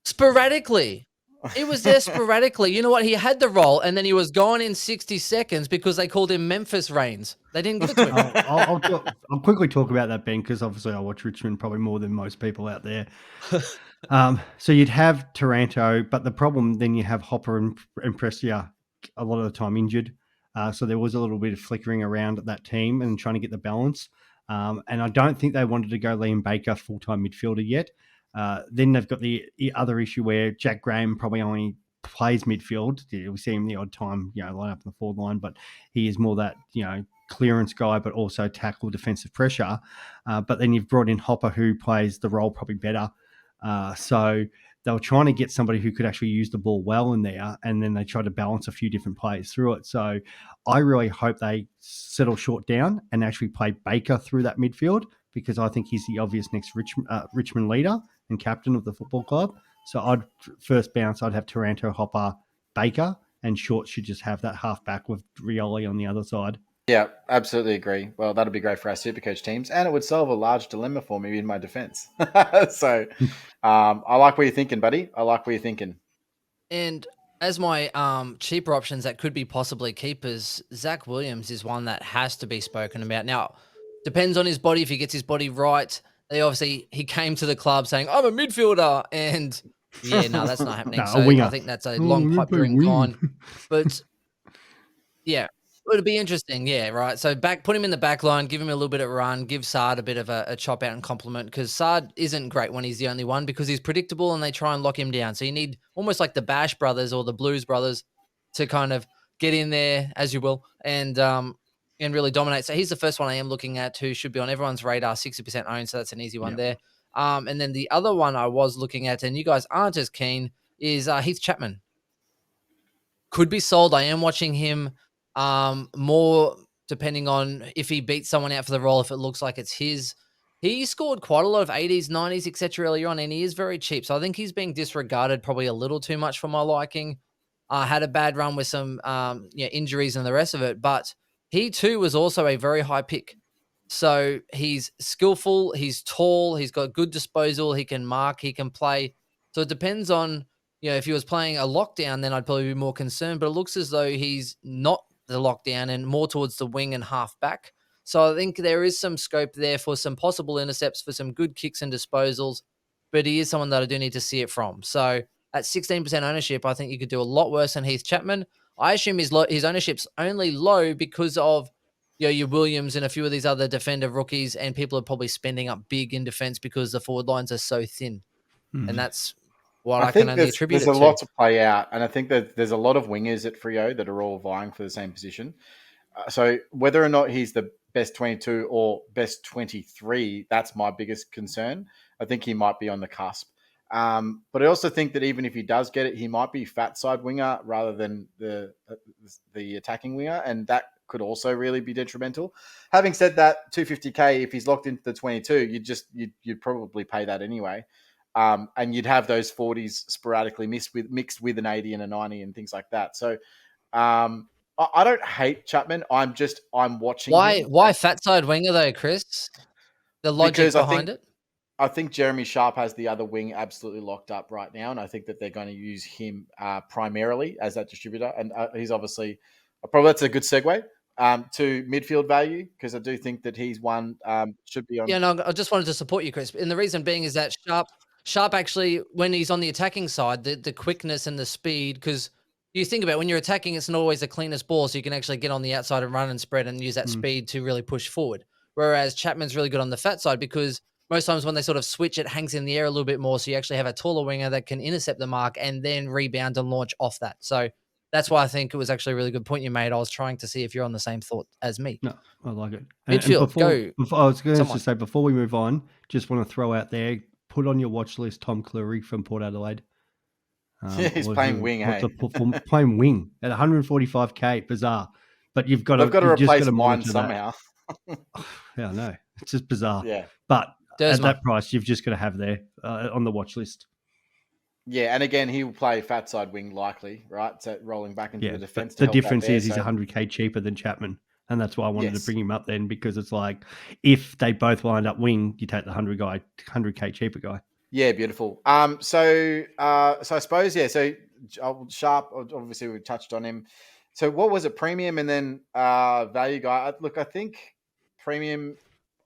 sporadically. He was there sporadically. You know what? He had the role, and then he was gone in 60 seconds because they called him Memphis Reigns. They didn't give it to him. I'll quickly talk about that, Ben, because obviously I watch Richmond probably more than most people out there. So you'd have Taranto, but the problem then you have Hopper and Prestia a lot of the time injured. So there was a little bit of flickering around at that team and trying to get the balance. And I don't think they wanted to go Liam Baker full-time midfielder yet. Then they've got the other issue where Jack Graham probably only plays midfield. We see him the odd time, line up in the forward line, but he is more that, clearance guy, but also tackle defensive pressure. But then you've brought in Hopper, who plays the role probably better. So they were trying to get somebody who could actually use the ball well in there, and then they tried to balance a few different plays through it. So I really hope they settle short down and actually play Baker through that midfield, because I think he's the obvious next Richmond leader and captain of the football club. So I'd have Taranto, Hopper, Baker, and Short should just have that half back with Rioli on the other side. Yeah, absolutely agree. Well, that'll be great for our Supercoach teams, and it would solve a large dilemma for me in my defense. So I like what you're thinking, buddy. I like what you're thinking. And as my cheaper options that could be possibly keepers, Zach Williams is one that has to be spoken about. Now, depends on his body. If he gets his body right, he came to the club saying, I'm a midfielder. And yeah, no, that's not happening. No, a So winger. I think that's a long pipe dream gone. But yeah, it'd be interesting. Yeah, right. So put him in the back line, give him a little bit of run, give Sard a bit of a chop out and compliment, because Sard isn't great when he's the only one, because he's predictable and they try and lock him down. So you need almost like the Bash brothers or the Blues brothers to kind of get in there, as you will, and really dominate. So he's the first one I am looking at, who should be on everyone's radar, 60% owned. So that's an easy one there. And then the other one I was looking at, and you guys aren't as keen, is Heath Chapman. Could be sold. I am watching him more depending on if he beats someone out for the role, if it looks like it's his. He scored quite a lot of 80s, 90s, etc. earlier on, and he is very cheap. So I think he's being disregarded probably a little too much for my liking. Had a bad run with some injuries and the rest of it, but he too was also a very high pick. So he's skillful, he's tall, he's got good disposal, he can mark, he can play. So it depends on, if he was playing a lockdown, then I'd probably be more concerned, but it looks as though he's not the lockdown and more towards the wing and half back. So I think there is some scope there for some possible intercepts, for some good kicks and disposals, but he is someone that I do need to see it from. So at 16% ownership, I think you could do a lot worse than Heath Chapman. I assume his ownership's only low because of your Williams and a few of these other defender rookies, and people are probably spending up big in defense because the forward lines are so thin. And that's what I can only attribute it to. There's a lot to play out, and I think that there's a lot of wingers at Freo that are all vying for the same position. So whether or not he's the best 22 or best 23, that's my biggest concern. I think he might be on the cusp. But I also think that even if he does get it, he might be fat side winger rather than the attacking winger, and that could also really be detrimental. Having said that, 250k, if he's locked into the 22, you'd probably pay that anyway. And you'd have those 40s sporadically mixed with an 80 and a 90 and things like that. So I don't hate Chapman. I'm watching him. Why fat side winger though, Chris? The logic behind it? I think Jeremy Sharp has the other wing absolutely locked up right now, and I think that they're going to use him primarily as that distributor. And he's obviously probably that's a good segue to midfield value, because I do think that he's one should be on. Yeah, no, I just wanted to support you, Chris. And the reason being is that Sharp actually, when he's on the attacking side, the quickness and the speed, because you think about it, when you're attacking, it's not always the cleanest ball, so you can actually get on the outside and run and spread and use that speed to really push forward. Whereas Chapman's really good on the fat side, because most times when they sort of switch, it hangs in the air a little bit more, so you actually have a taller winger that can intercept the mark and then rebound and launch off that. So that's why I think it was actually a really good point you made. I was trying to see if you're on the same thought as me. No, I like it. Midfield, go. I was going to say, before we move on, just want to throw out there, put on your watch list Tom Cleary from Port Adelaide. He's playing wing, playing wing at 145k, bizarre. But you've got to replace mine somehow. Yeah, I know. It's just bizarre. Yeah. But at that price, you've just got to have there on the watch list. Yeah, and again, he will play fat side wing likely, right? So rolling back into the defense. The difference is he's 100k cheaper than Chapman. And that's why I wanted to bring him up then, because it's like, if they both lined up wing, you take the 100k cheaper guy. Yeah, beautiful. So I suppose, so Sharp, obviously we touched on him. So what was it, premium and then value guy? Look, I think premium,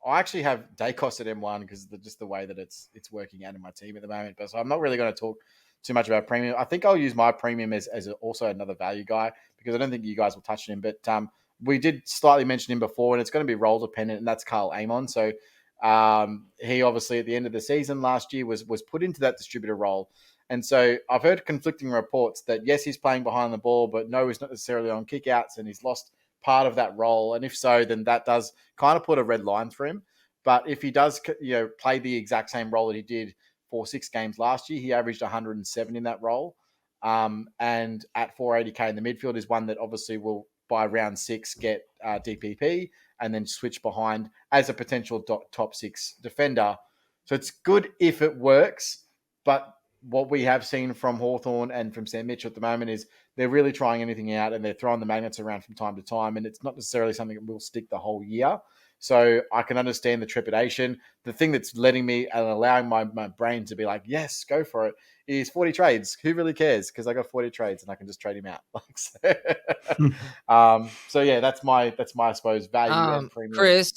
I actually have Dacos at M1 because just the way that it's working out in my team at the moment. But so I'm not really going to talk too much about premium. I think I'll use my premium as also another value guy because I don't think you guys will touch on him. But we did slightly mention him before, and it's going to be role dependent, and that's Carl Amon. So he obviously at the end of the season last year was put into that distributor role. And so I've heard conflicting reports that yes, he's playing behind the ball, but no, he's not necessarily on kickouts, and he's lost part of that role. And if so, then that does kind of put a red line for him. But if he does, play the exact same role that he did for 6 games last year, he averaged 107 in that role. And at 480k in the midfield is one that obviously will by round 6 get DPP and then switch behind as a potential top 6 defender. So it's good if it works, but what we have seen from Hawthorn and from Sam Mitchell at the moment is they're really trying anything out and they're throwing the magnets around from time to time, and it's not necessarily something that will stick the whole year. So I can understand the trepidation. The thing that's letting me and allowing my brain to be like, yes, go for it, is 40 trades. Who really cares? Because I got 40 trades and I can just trade him out. So yeah, that's my I suppose value and premium. Chris,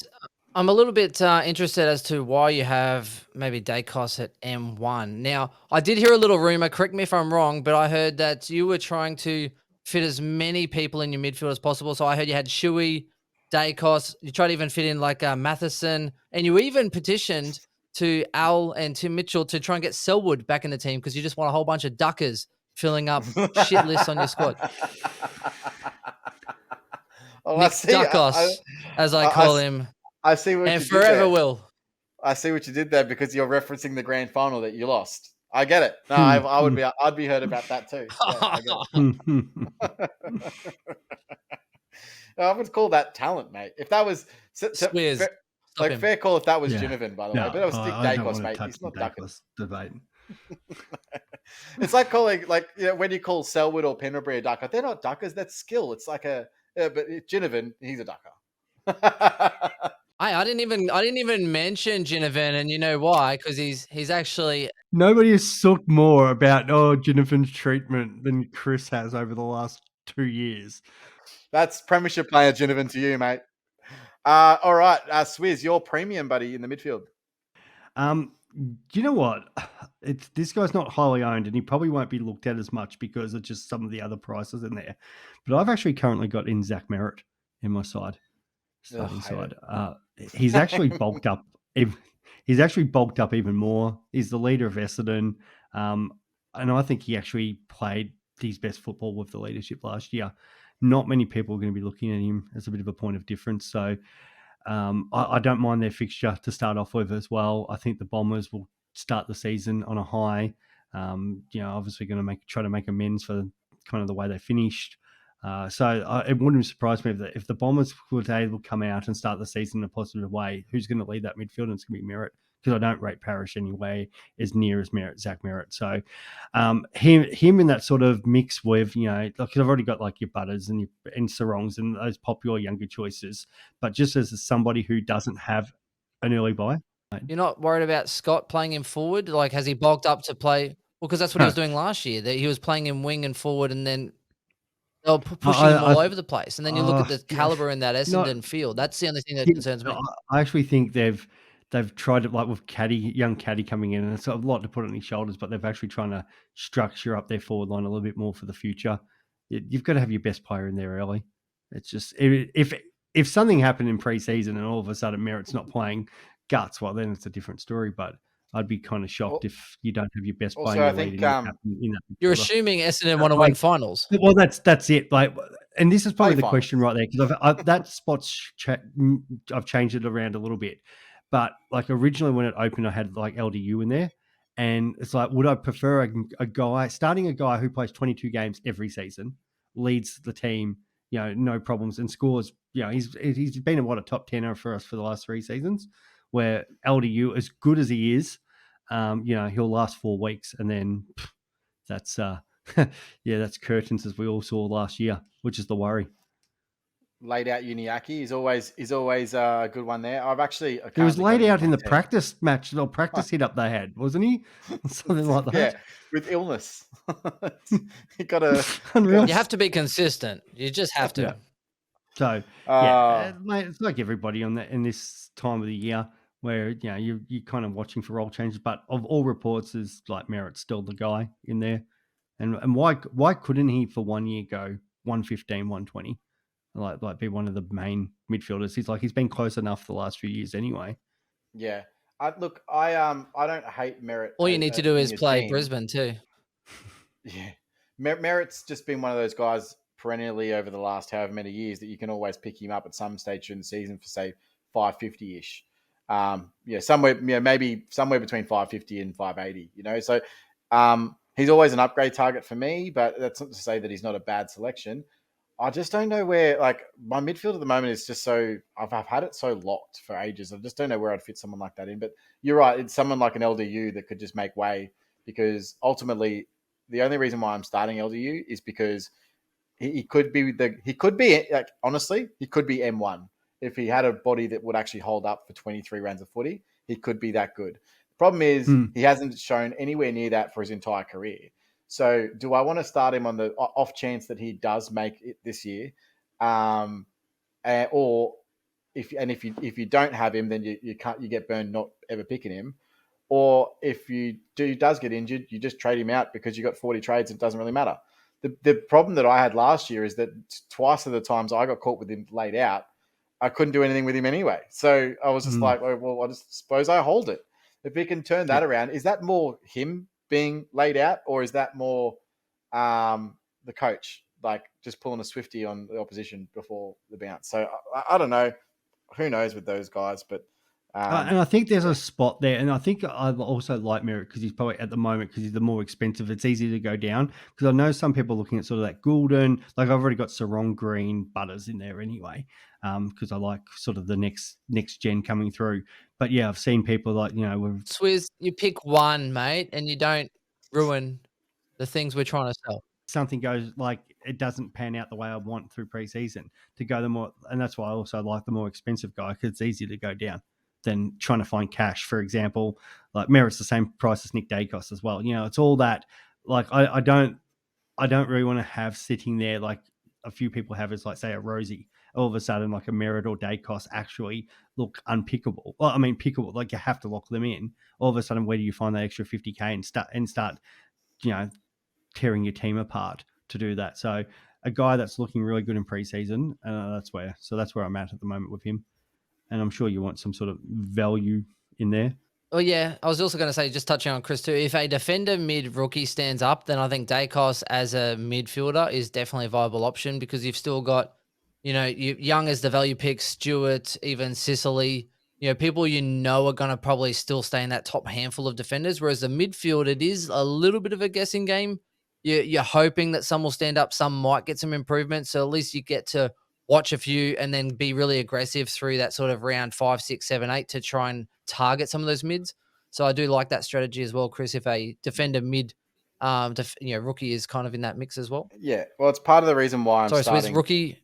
I'm a little bit interested as to why you have maybe Dacos at M1. Now, I did hear a little rumor, correct me if I'm wrong, but I heard that you were trying to fit as many people in your midfield as possible. So I heard you had Shuey, Dacos, you tried to even fit in like Matheson, and you even petitioned to Al and Tim Mitchell to try and get Selwood back in the team because you just want a whole bunch of duckers filling up shit lists on your squad. Oh, Nick Duckos, as I call him. I see what and you forever did there. will. I see what you did there because you're referencing the grand final that you lost. I get it. No, I'd be heard about that too. Yeah, I get it. I would call that talent, mate. If that was fair call if that was Ginnivan, by the way. But that was Stick Dacos, mate. He's not Dacos debate. It's like calling when you call Selwood or Pendlebury a ducker, they're not duckers. That's skill. It's like but Ginnivan, he's a ducker. I didn't even mention Ginnivan, and you know why? Because he's actually nobody has talked more about Ginnivan's treatment than Chris has over the last 2 years. That's premiership player Ginnivan to you, mate. All right, Swizz, your premium buddy in the midfield. You know what? This guy's not highly owned, and he probably won't be looked at as much because of just some of the other prices in there. But I've actually currently got in Zach Merritt in my starting side. He's actually bulked up. He's actually bulked up even more. He's the leader of Essendon, and I think he actually played his best football with the leadership last year. Not many people are going to be looking at him as a bit of a point of difference. So I don't mind their fixture to start off with as well. I think the Bombers will start the season on a high. Obviously going to try to make amends for kind of the way they finished. So it wouldn't surprise me if the Bombers were able to come out and start the season in a positive way. Who's going to lead that midfield? And it's going to be Merritt, because I don't rate Parrish anyway as near as Zach Merritt. So him in that sort of mix with, like I've already got like your Butters and Sarongs and those popular younger choices, but just as somebody who doesn't have an early buy. You're not worried about Scott playing him forward? Like, has he bulked up to play? Well, because that's what he was doing last year. That he was playing him wing and forward, and then they're pushing him all over the place. And then you look at the caliber in that Essendon field. That's the only thing that concerns me. I actually think they've tried it like with young Caddy coming in, and it's a lot to put on his shoulders, but they've actually trying to structure up their forward line a little bit more for the future. You've got to have your best player in there early. It's just if something happened in pre-season and all of a sudden Merritt's not playing guts, well, then it's a different story. But I'd be kind of shocked if you don't have your best player in that. You're assuming Essendon want to win finals. Well, that's it. Like, and this is probably the question right there, because that spot's I've changed it around a little bit. But like originally when it opened, I had like LDU in there, and it's like, would I prefer starting a guy who plays 22 games every season, leads the team, no problems, and scores. He's been a top 10er for us for the last 3 seasons. Where LDU, as good as he is, he'll last 4 weeks, and then that's that's curtains, as we all saw last year, which is the worry. Laid out Uniacke is always a good one there. I've actually he was laid out in the practice match or practice hit up they had, wasn't he? Something like that. Yeah, with illness. You got to. You have to be consistent. You just have to. So Uh, mate, it's like everybody on that in this time of the year where you're kind of watching for role changes. But of all reports, is like Merritt's still the guy in there. And why couldn't he for 1 year go 115, 120? Like be one of the main midfielders. He's been close enough the last few years anyway. yeah. I don't hate Merritt All you need to do in is your play team. Brisbane too. Yeah, Merritt's just been one of those guys perennially over the last however many years that you can always pick him up at some stage during the season for say 550 ish. Somewhere, maybe somewhere between 550 and 580. So he's always an upgrade target for me, but that's not to say that he's not a bad selection. I just don't know where, like, my midfield at the moment is just so, I've had it so locked for ages. I just don't know where I'd fit someone like that in. But you're right, it's someone like an LDU that could just make way, because ultimately the only reason why I'm starting LDU is because he could be like, honestly, he could be M1 if he had a body that would actually hold up for 23 rounds of footy. He could be that good. The problem is he hasn't shown anywhere near that for his entire career. So do I want to start him on the off chance that he does make it this year, or if you don't have him, then you get burned not ever picking him. Or if does get injured, you just trade him out because you got 40 trades. It doesn't really matter. The problem that I had last year is that twice of the times I got caught with him laid out, I couldn't do anything with him anyway. So I was just like, well, I just suppose I hold it. If he can turn that around, is that more him being laid out, or is that more the coach, like just pulling a Swifty on the opposition before the bounce? So I don't know. Who knows with those guys, but and I think there's a spot there, and I think I also like Merritt because he's probably at the moment, because he's the more expensive. It's easy to go down, because I know some people are looking at sort of that Goulden. Like I've already got Sarong, Green, Butters in there anyway, because I like sort of the next gen coming through. But yeah, I've seen people like with Swizz, you pick one, mate, and you don't ruin the things we're trying to sell. something goes like it doesn't pan out the way I want through preseason, to go the more, and that's why I also like the more expensive guy, because it's easier to go down than trying to find cash. For example, like Merritt's the same price as Nick Dacos as well. It's all that. Like I don't really want to have sitting there like a few people have, is like say a Rosie. All of a sudden, like a Merritt or Dacos actually look unpickable. Well, I mean pickable. Like you have to lock them in. All of a sudden, where do you find that extra 50K and start tearing your team apart to do that? So a guy that's looking really good in preseason, that's where I'm at the moment with him. And I'm sure you want some sort of value in there. Oh yeah, I was also going to say, just touching on Chris too, if a defender mid rookie stands up, then I think Dacos as a midfielder is definitely a viable option, because you've still got, you young as the value picks, Stewart, even Sicily, people are going to probably still stay in that top handful of defenders. Whereas the midfield, it is a little bit of a guessing game. You're hoping that some will stand up, some might get some improvement. So at least you get to watch a few and then be really aggressive through that sort of round 5, 6, 7, 8 to try and target some of those mids. So I do like that strategy as well, Chris. If a defender mid, rookie is kind of in that mix as well. Yeah, well, it's part of the reason why I'm Sorry, Swizz, starting rookie.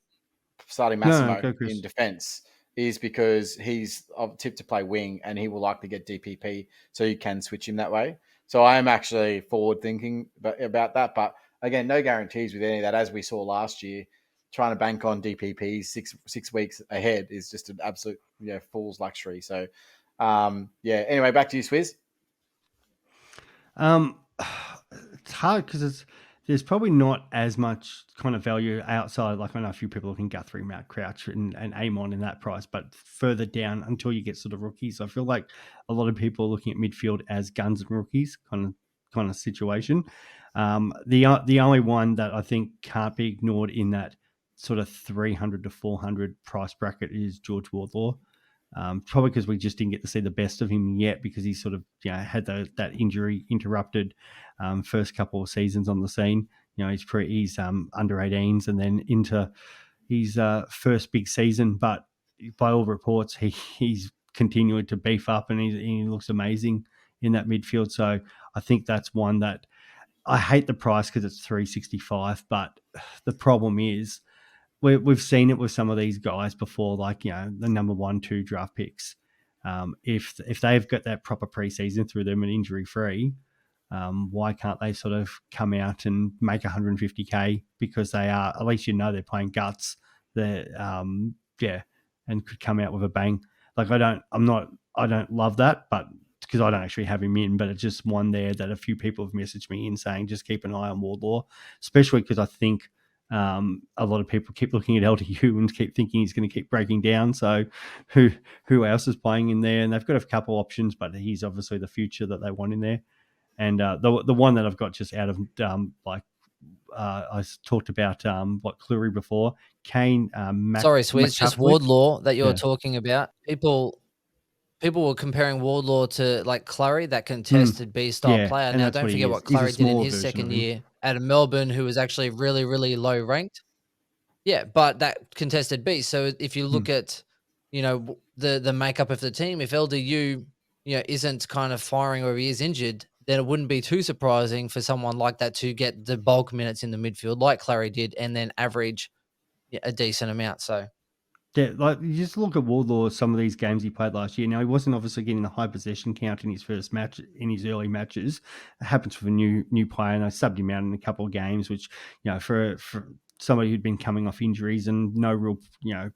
Massimo Go, Chris. in defence, is because he's tipped to play wing and he will likely get DPP, so you can switch him that way. So I am actually forward thinking about that, but again, no guarantees with any of that. As we saw last year, trying to bank on DPP six weeks ahead is just an absolute fool's luxury. So Anyway, back to you, Swizz. It's hard because there's probably not as much kind of value outside. Like I know a few people looking Guthrie, Mount Crouch, and Amon in that price, but further down until you get sort of rookies. I feel like a lot of people are looking at midfield as guns and rookies kind of situation. The only one that I think can't be ignored in that sort of 300 to 400 price bracket is George Wardlaw. Probably because we just didn't get to see the best of him yet, because he sort of had that injury interrupted first couple of seasons on the scene. He's under 18s and then into his first big season, but by all reports he's continued to beef up, and he looks amazing in that midfield. So I think that's one that I hate the price because it's 365, but the problem is we've seen it with some of these guys before, like the number 1, 2 draft picks. If they've got that proper preseason through them and injury free, why can't they sort of come out and make 150K, because they are, at least they're playing guts, and could come out with a bang. Like I don't love that, but because I don't actually have him in, but it's just one there that a few people have messaged me in saying just keep an eye on Wardlaw, especially because I think a lot of people keep looking at LDU and keep thinking he's going to keep breaking down. So who else is playing in there? And they've got a couple options, but he's obviously the future that they want in there. And the one that I've got just out of I talked about Cleary before. Kane, Sorry, Swizz, just McCaffrey. Wardlaw that you're Yeah. talking about. People were comparing Wardlaw to like Clary, that contested B style Yeah, player. and Now, that's don't what he forget is. what He's a Clary did in smaller his version of second him. year at Melbourne, who was actually really, really low ranked. Yeah, but that contested B. So if you look at, the makeup of the team, if LDU, isn't kind of firing or he is injured, then it wouldn't be too surprising for someone like that to get the bulk minutes in the midfield, like Clary did, and then average a decent amount. So. Yeah, like you just look at Wardlaw, some of these games he played last year. Now he wasn't obviously getting the high possession count in his first match, in his early matches. It happens for a new player, and I subbed him out in a couple of games, which for somebody who'd been coming off injuries and no real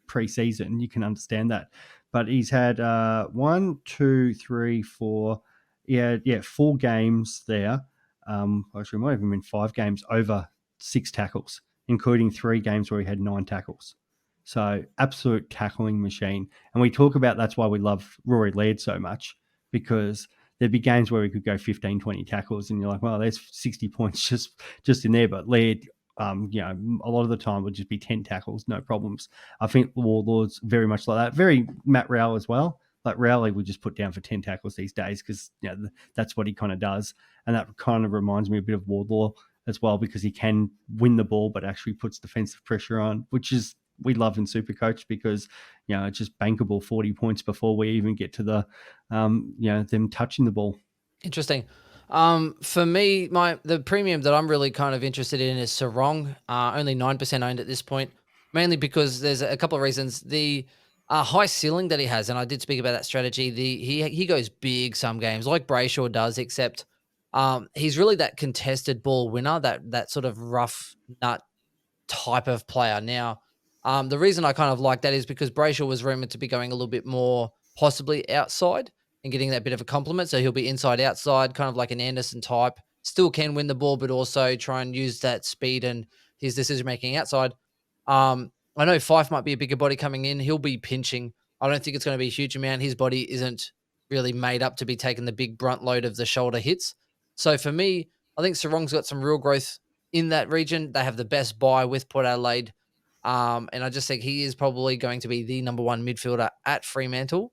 pre-season, you can understand that. But he's had 1, 2, 3, 4, 4 games there. Actually, it might have even been 5 games over 6 tackles, including 3 games where he had 9 tackles. So absolute tackling machine. And we talk about that's why we love Rory Laird so much, because there'd be games where we could go 15, 20 tackles and you're like, well, there's 60 points just in there. But Laird, a lot of the time would just be 10 tackles, no problems. I think Wardlaw's very much like that. Very Matt Rowell as well. Like Rowley would just put down for 10 tackles these days because that's what he kind of does. And that kind of reminds me a bit of Wardlaw as well, because he can win the ball but actually puts defensive pressure on, which is we love in Supercoach, because it's just bankable 40 points before we even get to the them touching the ball. Interesting. For me, the premium that I'm really kind of interested in is Sarong. Only 9% owned at this point, mainly because there's a couple of reasons. The high ceiling that he has, and I did speak about that strategy. He goes big some games, like Brayshaw does, except he's really that contested ball winner, that sort of rough nut type of player. Now, the reason I kind of like that is because Brayshaw was rumored to be going a little bit more possibly outside and getting that bit of a compliment. So he'll be inside, outside, kind of like an Anderson type. Still can win the ball, but also try and use that speed and his decision making outside. I know Fife might be a bigger body coming in. He'll be pinching. I don't think it's going to be a huge amount. His body isn't really made up to be taking the big brunt load of the shoulder hits. So for me, I think Sarong's got some real growth in that region. They have the best buy with Port Adelaide. And I just think he is probably going to be the number one midfielder at Fremantle.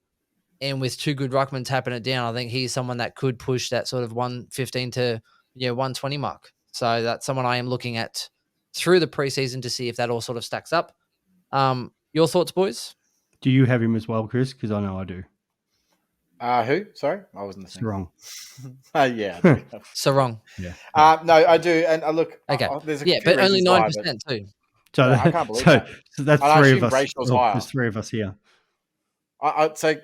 And with 2 good ruckmen tapping it down, I think he's someone that could push that sort of 115 to 120 mark. So that's someone I am looking at through the preseason to see if that all sort of stacks up. Your thoughts, boys? Do you have him as well, Chris? Because I know I do. Who? Sorry, I wasn't listening. Wrong. Yeah, I do. Sarong. Yeah. No, I do. And look, Okay. there's a Yeah, few but only reasons why, 9% too. So, I can't believe that. So that's And I 3 of assume us. Brayshaw's higher. There's 3 of us here. I'd say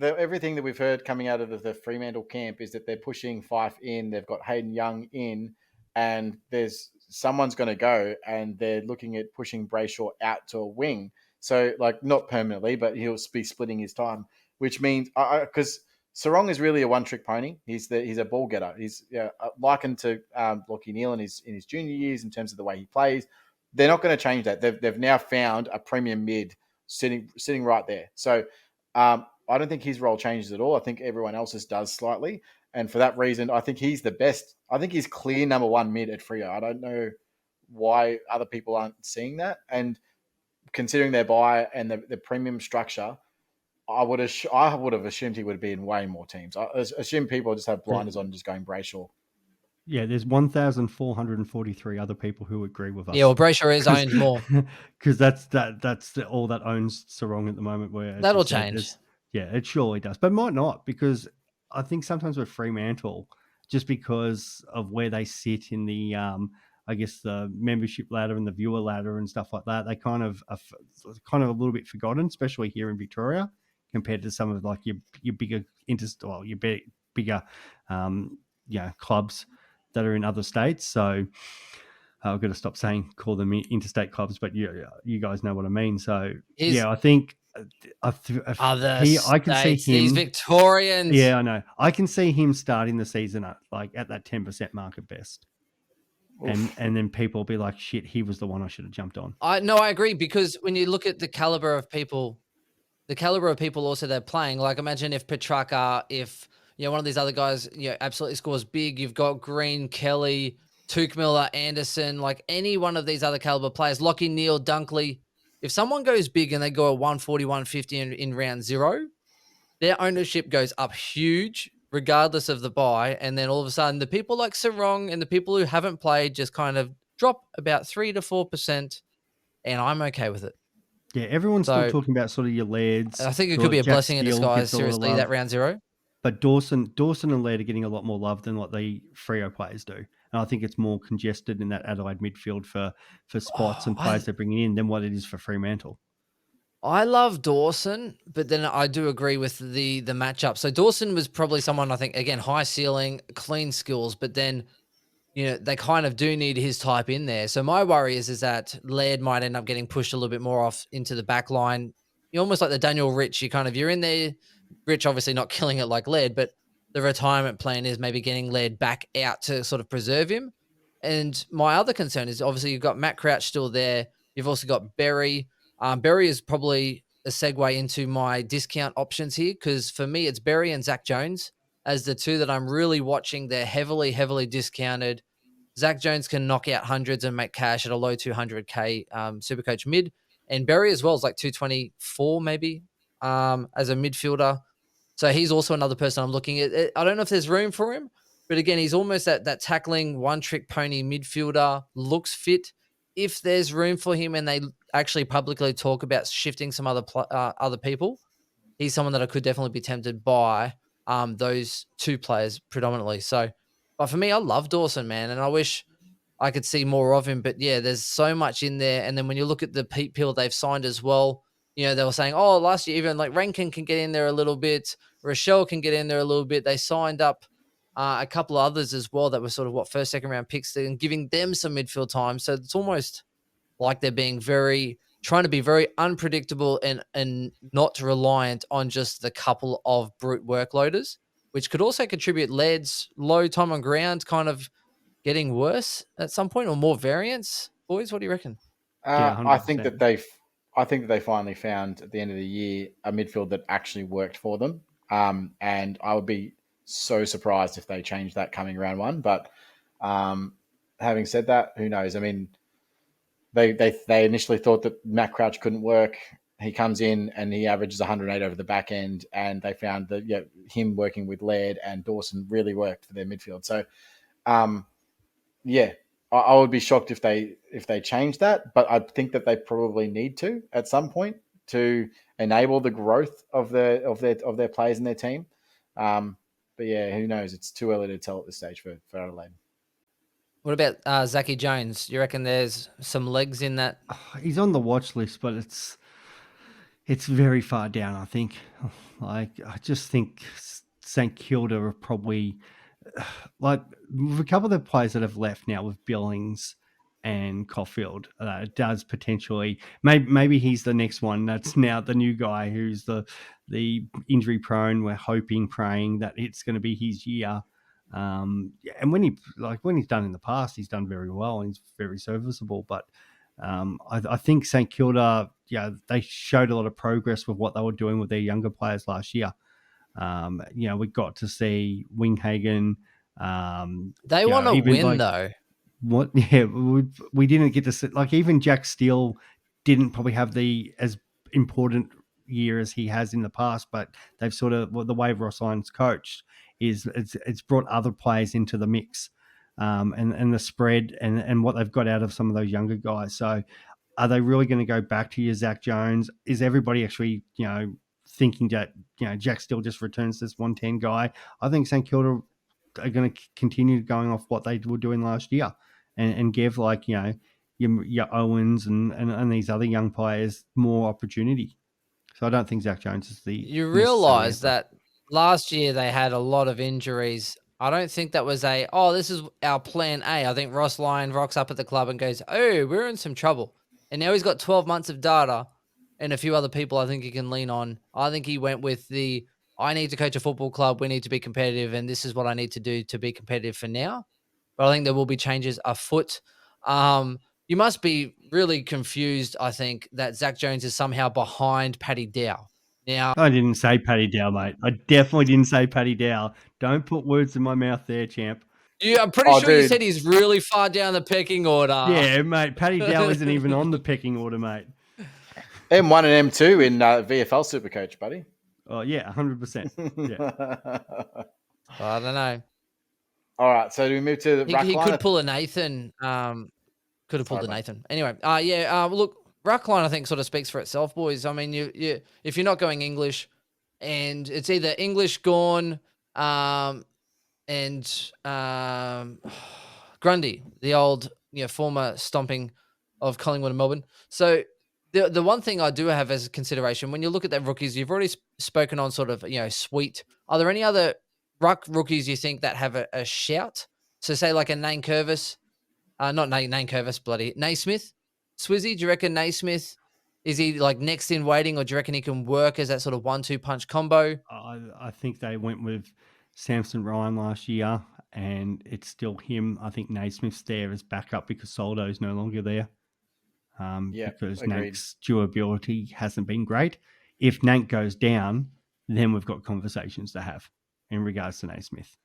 everything that we've heard coming out of the Fremantle camp is that they're pushing Fife in. They've got Hayden Young in, and there's someone's going to go, and they're looking at pushing Brayshaw out to a wing. So, like, not permanently, but he'll be splitting his time, which means because Sarong is really a one-trick pony. He's a ball getter. He's likened to Lachie Neal in his junior years in terms of the way he plays. They're not going to change that. They've now found a premium mid sitting right there. So. I don't think his role changes at all. I think everyone else's does slightly. And for that reason, I think he's the best. I think he's clear number 1 mid at Freo. I don't know why other people aren't seeing that. And considering their buy and the premium structure, I would have assumed he would be in way more teams. I assume people just have blinders on just going Brayshaw. Yeah, there's 1,443 other people who agree with us. Yeah, well, Brayshaw is owned more. Because that's all that owns Sarong at the moment. Where That'll change. It surely does, but might not, because I think sometimes with Fremantle, just because of where they sit in the I guess the membership ladder and the viewer ladder and stuff like that, they kind of are kind of a little bit forgotten, especially here in Victoria, compared to some of like your bigger bigger clubs that are in other states. So I've got to stop saying call them interstate clubs, but you guys know what I mean. So His I think other I can see states, these him. Victorians. Yeah, I know. I can see him starting the season at that 10% mark at best. And then people will be like, shit, he was the one I should have jumped on. I agree, because when you look at the caliber of people also they're playing, like imagine if Petrarca, if one of these other guys absolutely scores big. You've got Green, Kelly, Tuke Miller, Anderson, like any one of these other caliber players, Lockie Neal, Dunkley. If someone goes big and they go a 140, 150 in round 0, their ownership goes up huge regardless of the buy. And then all of a sudden the people like Sarong and the people who haven't played just kind of drop about 3 to 4%, and I'm okay with it. Yeah, everyone's still So talking about sort of your Lairds. I think it Sort could of be a Jack blessing in Steele disguise, gets a lot of seriously, love. that round 0. But Dawson and Laird are getting a lot more love than what the Freo players do. And I think it's more congested in that Adelaide midfield for spots and players they're bringing in than what it is for Fremantle. I love Dawson, but then I do agree with the matchup. So Dawson was probably someone, I think, again, high ceiling, clean skills, but then they kind of do need his type in there. So my worry is that Laird might end up getting pushed a little bit more off into the back line. You're almost like the Daniel Rich. You're in there. Rich obviously not killing it like Laird, but the retirement plan is maybe getting Laird back out to sort of preserve him. And my other concern is obviously you've got Matt Crouch still there. You've also got Berry. Berry is probably a segue into my discount options here, because for me, it's Berry and Zach Jones as the two that I'm really watching. They're heavily, heavily discounted. Zach Jones can knock out hundreds and make cash at a low 200K Supercoach mid. And Berry as well is like 224 maybe as a midfielder. So he's also another person I'm looking at. I don't know if there's room for him, but again, he's almost that tackling one-trick pony midfielder, looks fit. If there's room for him and they actually publicly talk about shifting some other people, he's someone that I could definitely be tempted by those two players predominantly. So, but for me, I love Dawson, man, and I wish I could see more of him. But yeah, there's so much in there. And then when you look at the people they've signed as well, they were saying, oh, last year even like Rankin can get in there a little bit, Rochelle can get in there a little bit. They signed up a couple of others as well that were sort of first, second round picks and giving them some midfield time. So it's almost like they're being trying to be very unpredictable and not reliant on just the couple of brute workloaders, which could also contribute Laird's low time on ground kind of getting worse at some point, or more variance. Boys, what do you reckon? Yeah, I think 100%. that they finally found at the end of the year a midfield that actually worked for them. And I would be so surprised if they changed that coming round 1. But having said that, who knows? I mean, they initially thought that Matt Crouch couldn't work. He comes in and he averages 108 over the back end, and they found that him working with Laird and Dawson really worked for their midfield. So, I would be shocked if they changed that, but I think that they probably need to at some point to enable the growth of their players in their team. But yeah, who knows? It's too early to tell at this stage for Adelaide. What about Zachy Jones? You reckon there's some legs in that? He's on the watch list, but it's very far down, I think. I just think St Kilda are probably like with a couple of the players that have left now with Billings and Caulfield. It does potentially maybe he's the next one. That's now the new guy who's the injury prone. We're hoping, praying that it's going to be his year. And when he's done in the past, he's done very well and he's very serviceable. But I think St Kilda, they showed a lot of progress with what they were doing with their younger players last year. We got to see Winghagen. They want to win, though. What? Yeah, we didn't get to see, even Jack Steele didn't probably have the as important year as he has in the past, but they've sort of the way Ross Lyon's coached is it's brought other players into the mix, and the spread and what they've got out of some of those younger guys. So, are they really going to go back to your Zach Jones? Is everybody actually thinking that Jack Steele just returns this 110 guy? I think St Kilda are going to continue going off what they were doing last year and give your Owens and these other young players more opportunity. So I don't think Zach Jones is the. You realise that last year they had a lot of injuries I don't think that was this is our plan A. I think Ross Lyon rocks up at the club and goes, oh, we're in some trouble. And now he's got 12 months of data and a few other people I think he can lean on. I think he went with I need to coach a football club. We need to be competitive. And this is what I need to do to be competitive for now. But I think there will be changes afoot. You must be really confused, I think, that Zach Jones is somehow behind Paddy Dow. Now, I didn't say Paddy Dow, mate. I definitely didn't say Paddy Dow. Don't put words in my mouth there, champ. I'm pretty Oh, sure you dude. said he's really far down the pecking order. Yeah, mate. Paddy Dow isn't even on the pecking order, mate. M1 and M2 in VFL Supercoach, buddy. Oh, yeah, 100%. Yeah. I don't know. All right, so do we move to the Ruck He line? could pull a Nathan. Could have pulled a Nathan. Anyway, look, Ruck line I think sort of speaks for itself, boys. I mean, you if you're not going English, and it's either English Gorn, and Grundy, the old former stomping of Collingwood and Melbourne. So the one thing I do have as a consideration when you look at that rookies, you've already spoken on sort of sweet. Are there any other Ruck rookies you think that have a shout? So say like a Nain Curvis, not Nain Curvis, bloody Naismith, Swizzy. Do you reckon Naismith is he like next in waiting, or do you reckon he can work as that sort of 1-2 punch combo? I think they went with Samson Ryan last year, and it's still him. I think Naismith's there as backup because Soldo's no longer there. Because agreed. Nank's durability hasn't been great. If Nank goes down, then we've got conversations to have in regards to Naismith.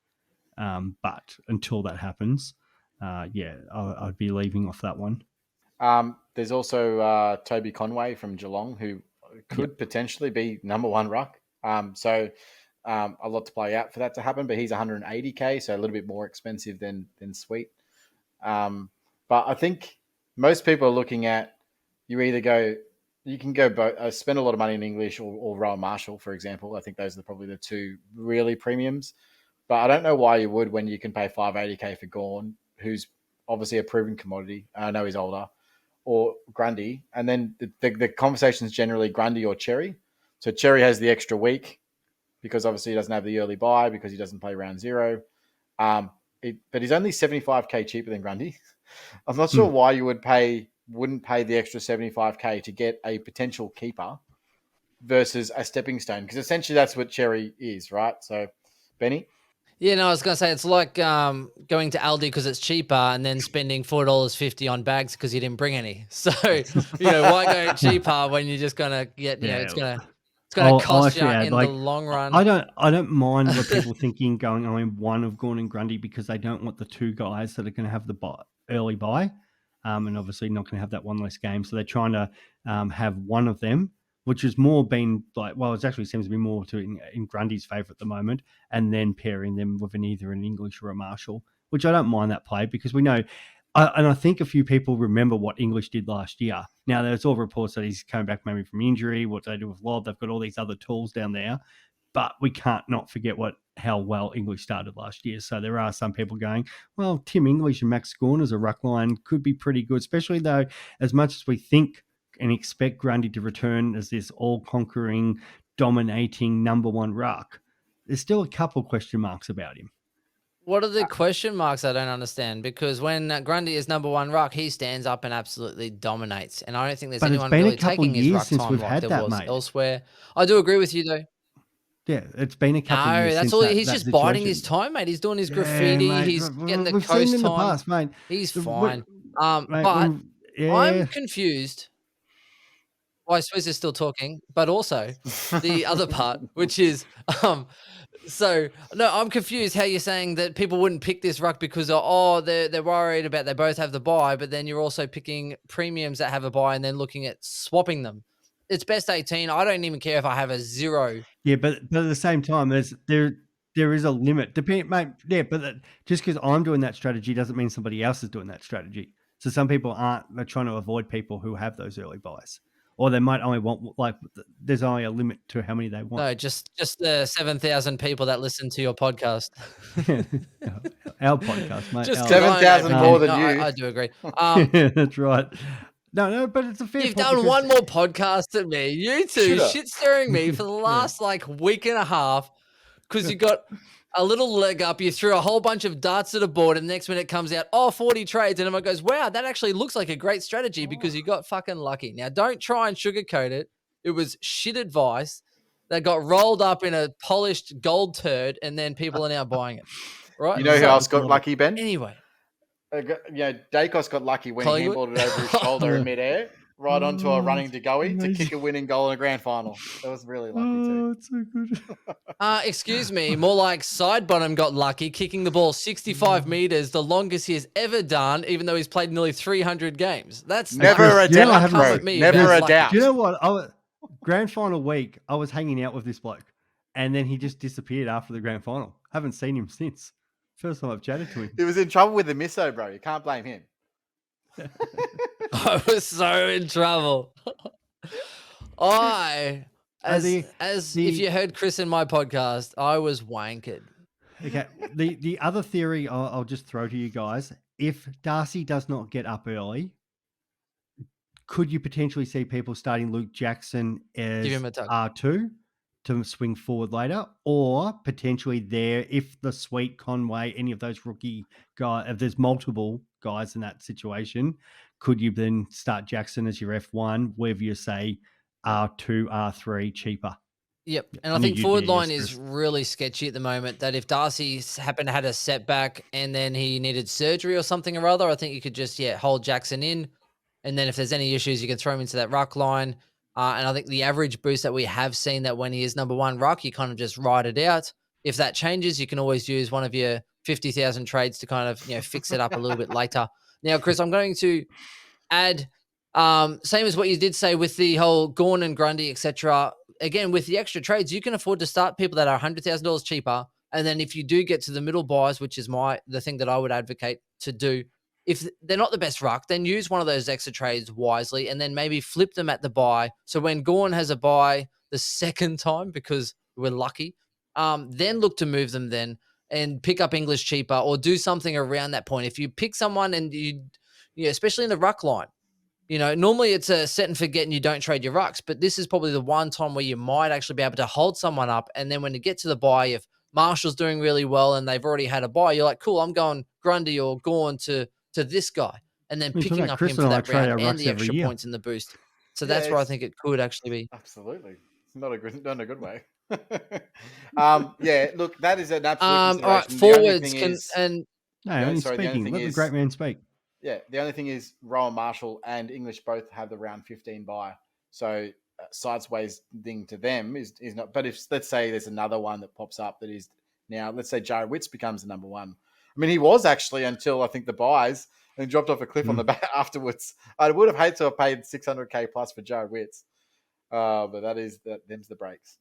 But until that happens, I'd be leaving off that one. There's also Toby Conway from Geelong, who could potentially be number one ruck. So a lot to play out for that to happen, but he's 180K, so a little bit more expensive than Sweet. But I think most people are looking at you can go both, spend a lot of money in English or Rowan Marshall, for example. I think those are probably the two really premiums. But I don't know why you would when you can pay 580K for Gorn, who's obviously a proven commodity. I know he's older, or Grundy. And then the conversation is generally Grundy or Cherry. So Cherry has the extra week because obviously he doesn't have the early buy because he doesn't play round zero. But he's only 75K cheaper than Grundy. I'm not sure why you wouldn't pay the extra 75K to get a potential keeper versus a stepping stone, because essentially that's what Cherry is, right? So, Benny? Yeah, no, I was going to say it's like going to Aldi because it's cheaper and then spending $4.50 on bags because you didn't bring any. So, why go cheaper when you're just going to get, it's going to cost you in the long run. I don't mind what people thinking going, one of Gorn and Grundy, because they don't want the two guys that are going to have the early buy, and obviously not going to have that one less game. So they're trying to have one of them, which has more been like, well, it actually seems to be more in Grundy's favour at the moment, and then pairing them with either an English or a Marshall, which I don't mind that play because we know. And I think a few people remember what English did last year. Now, there's all reports that he's coming back maybe from injury, what they do with Lob. They've got all these other tools down there. But we can't not forget how well English started last year. So there are some people going, well, Tim English and Max Gawn as a ruck line could be pretty good, especially though, as much as we think and expect Grundy to return as this all-conquering, dominating number one ruck, there's still a couple question marks about him. What are the question marks? I don't understand, because when Grundy is number one ruck, he stands up and absolutely dominates. And I don't think there's anyone really taking his ruck time like there was elsewhere. I do agree with you, though. Yeah, it's been a couple of years. No, that's all. He's just biding his time, mate. He's doing his graffiti. Mate, he's getting the coast time. Past, mate. He's fine. But I'm confused why Swizz is still talking, but also the other part, which is so no, I'm confused how you're saying that people wouldn't pick this ruck because they're worried about they both have the buy, but then you're also picking premiums that have a buy and then looking at swapping them. It's best 18. I don't even care if I have a 0. Yeah, but at the same time, there is a limit. Mate. Yeah, but just because I'm doing that strategy doesn't mean somebody else is doing that strategy. So some people they're trying to avoid people who have those early buys. Or they might only want, there's only a limit to how many they want. No, just the 7,000 people that listen to your podcast. Our podcast, mate. Just 7,000 more than you. I do agree. Yeah, that's right. No, but it's a fair You've done one more podcast than me. You two shit-stirring me for the last week and a half because you got a little leg up. You threw a whole bunch of darts at a board, and the next minute it comes out, 40 trades. And everyone goes, wow, that actually looks like a great strategy because you got fucking lucky. Now, don't try and sugarcoat it. It was shit advice that got rolled up in a polished gold turd, and then people are now buying it. Right? You know who So, else got lucky, Ben? anyway, Dacos got lucky when he Collingwood? handballed it over his shoulder in midair, right onto a running Degoe to amazing. kick a winning goal in a grand final. That was really lucky too. It's so good. Excuse me, more like side bottom got lucky, kicking the ball 65 meters, the longest he has ever done, even though he's played nearly 300 games. That's Never a you know, I doubt, haven't bro. come at me Never about a lucky. doubt. Do you know what? Grand final week, I was hanging out with this bloke, and then he just disappeared after the grand final. Haven't seen him since. First time I've chatted to him. He was in trouble with the misso, bro. You can't blame him. I was so in trouble. If you heard Chris in my podcast, I was wankered. Okay. The other theory I'll just throw to you guys: if Darcy does not get up early, could you potentially see people starting Luke Jackson as Give him a tug. R2 to swing forward later, or potentially if the Sweet, Conway, any of those rookie guys, if there's multiple guys in that situation, could you then start Jackson as your F1, whether you say R2, R3 cheaper? Yep. And I think forward line is really sketchy at the moment, that if Darcy happened to had a setback and then he needed surgery or something or other, I think you could just, hold Jackson in. And then if there's any issues, you can throw him into that ruck line. And I think the average boost that we have seen, that when he is number one ruck, you kind of just ride it out. If that changes, you can always use one of your 50,000 trades to kind of, fix it up a little bit later. Now, Chris, I'm going to add, same as what you did say with the whole Gawn and Grundy, etc. Again, with the extra trades, you can afford to start people that are $100,000 cheaper. And then if you do get to the middle buys, which is the thing that I would advocate to do, if they're not the best ruck, then use one of those extra trades wisely and then maybe flip them at the buy. So when Gawn has a buy the second time, because we're lucky, then look to move them then and pick up English cheaper or do something around that point. If you pick someone and especially in the ruck line, normally it's a set and forget and you don't trade your rucks, but this is probably the one time where you might actually be able to hold someone up. And then when you get to the buy, if Marshall's doing really well and they've already had a buy, you're like, cool, I'm going Grundy or Gawn to this guy, and then picking up him for that round and the extra points in the boost. So that's where I think it could actually be. Absolutely. Not a good way. Look, that is an absolute consideration. All right, forwards let the great man speak. Yeah, the only thing is Rowan Marshall and English both have the round 15 bye. So sideways thing to them is not. But if, let's say there's another one that pops up that is now, let's say Jared Witts becomes the number one. I mean, he was actually until I think the buys and dropped off a cliff on the back afterwards. I would have hated to have paid $600K plus for Jared Witts. But them's the breaks.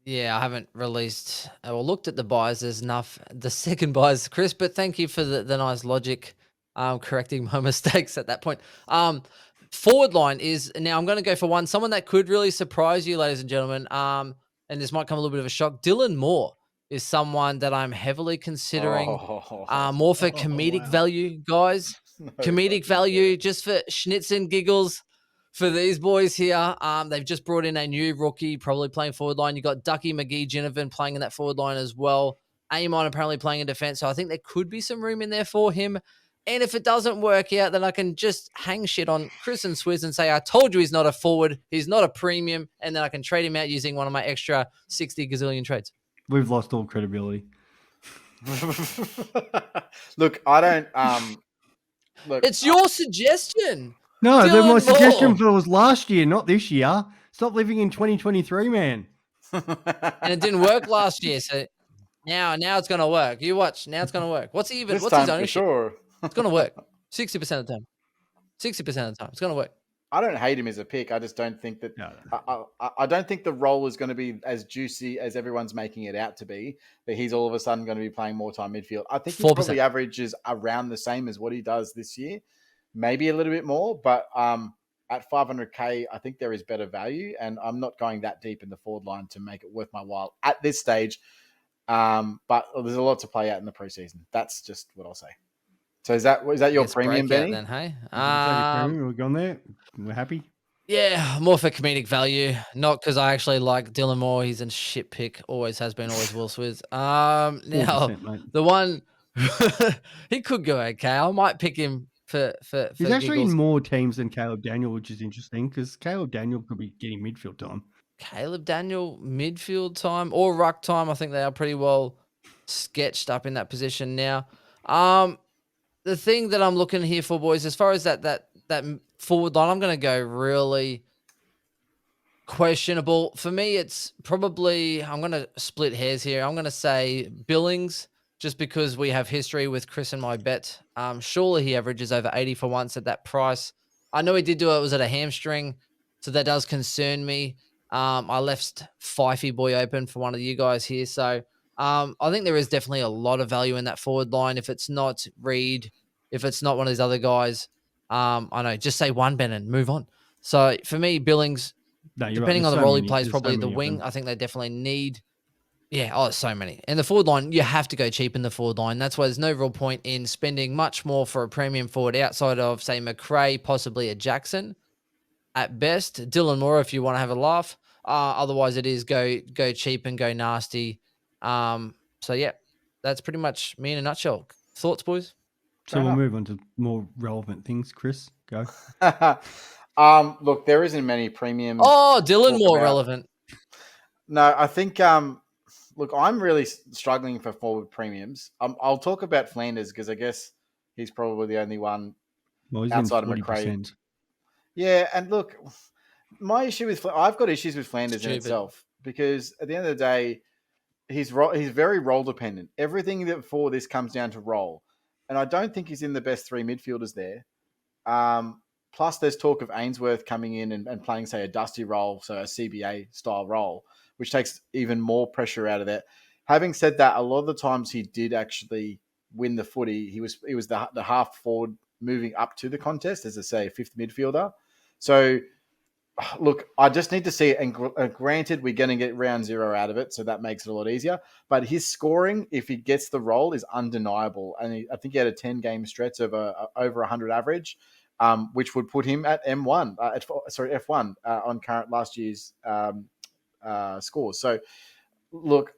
Yeah, I haven't released or looked at the buys. There's enough. The second buys, Chris, but thank you for the nice logic, correcting my mistakes at that point. Forward line is, now I'm going to go for someone that could really surprise you, ladies and gentlemen. And this might come a little bit of a shock. Dylan Moore is someone that I'm heavily considering, more for comedic value, guys. Comedic value, just for schnitz and giggles for these boys here. They've just brought in a new rookie, probably playing forward line. You got Ducky McGee-Ginnivan playing in that forward line as well. Amon apparently playing in defense, so I think there could be some room in there for him. And if it doesn't work out, then I can just hang shit on Chris and Swizz and say, I told you he's not a forward, he's not a premium, and then I can trade him out using one of my extra 60 gazillion trades. We've lost all credibility. Look, I don't. It's your suggestion. No, my suggestion was last year, not this year. Stop living in 2023, man. And it didn't work last year, so now it's going to work. You watch. Now it's going to work. What's his ownership? Sure. It's going to work. 60% of the time. 60% of the time. It's going to work. I don't hate him as a pick. I just don't think that. No. I don't think the role is going to be as juicy as everyone's making it out to be. That he's all of a sudden going to be playing more time midfield. I think he probably averages around the same as what he does this year, maybe a little bit more. But at $500K, I think there is better value, and I'm not going that deep in the forward line to make it worth my while at this stage. But there's a lot to play out in the preseason. That's just what I'll say. So is that your premium, Benny? Then, hey, we're gone there. We're happy. Yeah, more for comedic value, not because I actually like Dylan Moore. He's a shit pick, always has been, always will, Swizz. Now 4%, mate. the one he could go okay. I might pick him for He's actually in giggles. more teams than Caleb Daniel, which is interesting because Caleb Daniel could be getting midfield time. Caleb Daniel midfield time or ruck time. I think they are pretty well sketched up in that position now. The thing that I'm looking here for, boys, as far as that forward line, I'm going to go really questionable. For me, it's probably, I'm going to split hairs here. I'm going to say Billings, just because we have history with Chris and my bet. Surely he averages over 80 for once at that price. I know he did do it. It was at a hamstring, so that does concern me. I left Fifey Boy open for one of you guys here. So I think there is definitely a lot of value in that forward line. If it's not Reed, if it's not one of these other guys, I know, just say one, Ben, and move on. So for me, Billings, No, you're right. depending There's on the so role he many. plays, There's so probably the many of wing. them. I think they definitely need. Yeah, oh, so many. And the forward line, you have to go cheap in the forward line. That's why there's no real point in spending much more for a premium forward outside of, say, McRae, possibly a Jackson. At best, Dylan Moore, if you want to have a laugh. Otherwise, it is go cheap and go nasty. So yeah, that's pretty much me in a nutshell. Thoughts, boys? So Fair we'll enough. move on to more relevant things. Chris, go. Look, there isn't many premiums. Oh, to Dylan talk Moore about. relevant. No, I think. Look, I'm really struggling for forward premiums. I'll talk about Flanders because I guess he's probably the only one Well, he's in outside of McRae. 40%. Yeah, and look, my issue with I've got issues with Flanders in Stupid. itself because at the end of the day, he's very role dependent. Everything that for this comes down to role, and I don't think he's in the best three midfielders there. Plus, there's talk of Ainsworth coming in and playing, say, a dusty role, so a CBA style role, which takes even more pressure out of that. Having said that, a lot of the times he did actually win the footy. He was the half forward moving up to the contest as, I say, fifth midfielder. So look, I just need to see it. And granted, we're going to get round zero out of it, so that makes it a lot easier. But his scoring, if he gets the role, is undeniable. And I think he had a 10-game stretch of over 100 average, which would put him at M1, F1 on current last year's scores. So, look,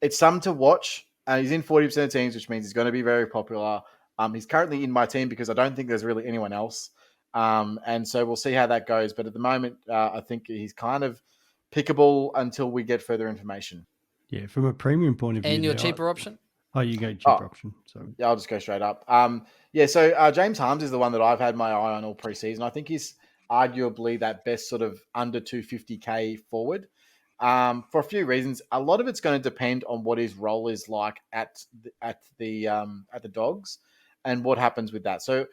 it's something to watch. He's in 40% of teams, which means he's going to be very popular. He's currently in my team because I don't think there's really anyone else. And so we'll see how that goes. But at the moment, I think he's kind of pickable until we get further information. Yeah, from a premium point of view. And your cheaper option? Oh, you go cheaper option. So yeah, I'll just go straight up. So James Harms is the one that I've had my eye on all preseason. I think he's arguably that best sort of under 250K forward. For a few reasons. A lot of it's going to depend on what his role is like at the Dogs and what happens with that. So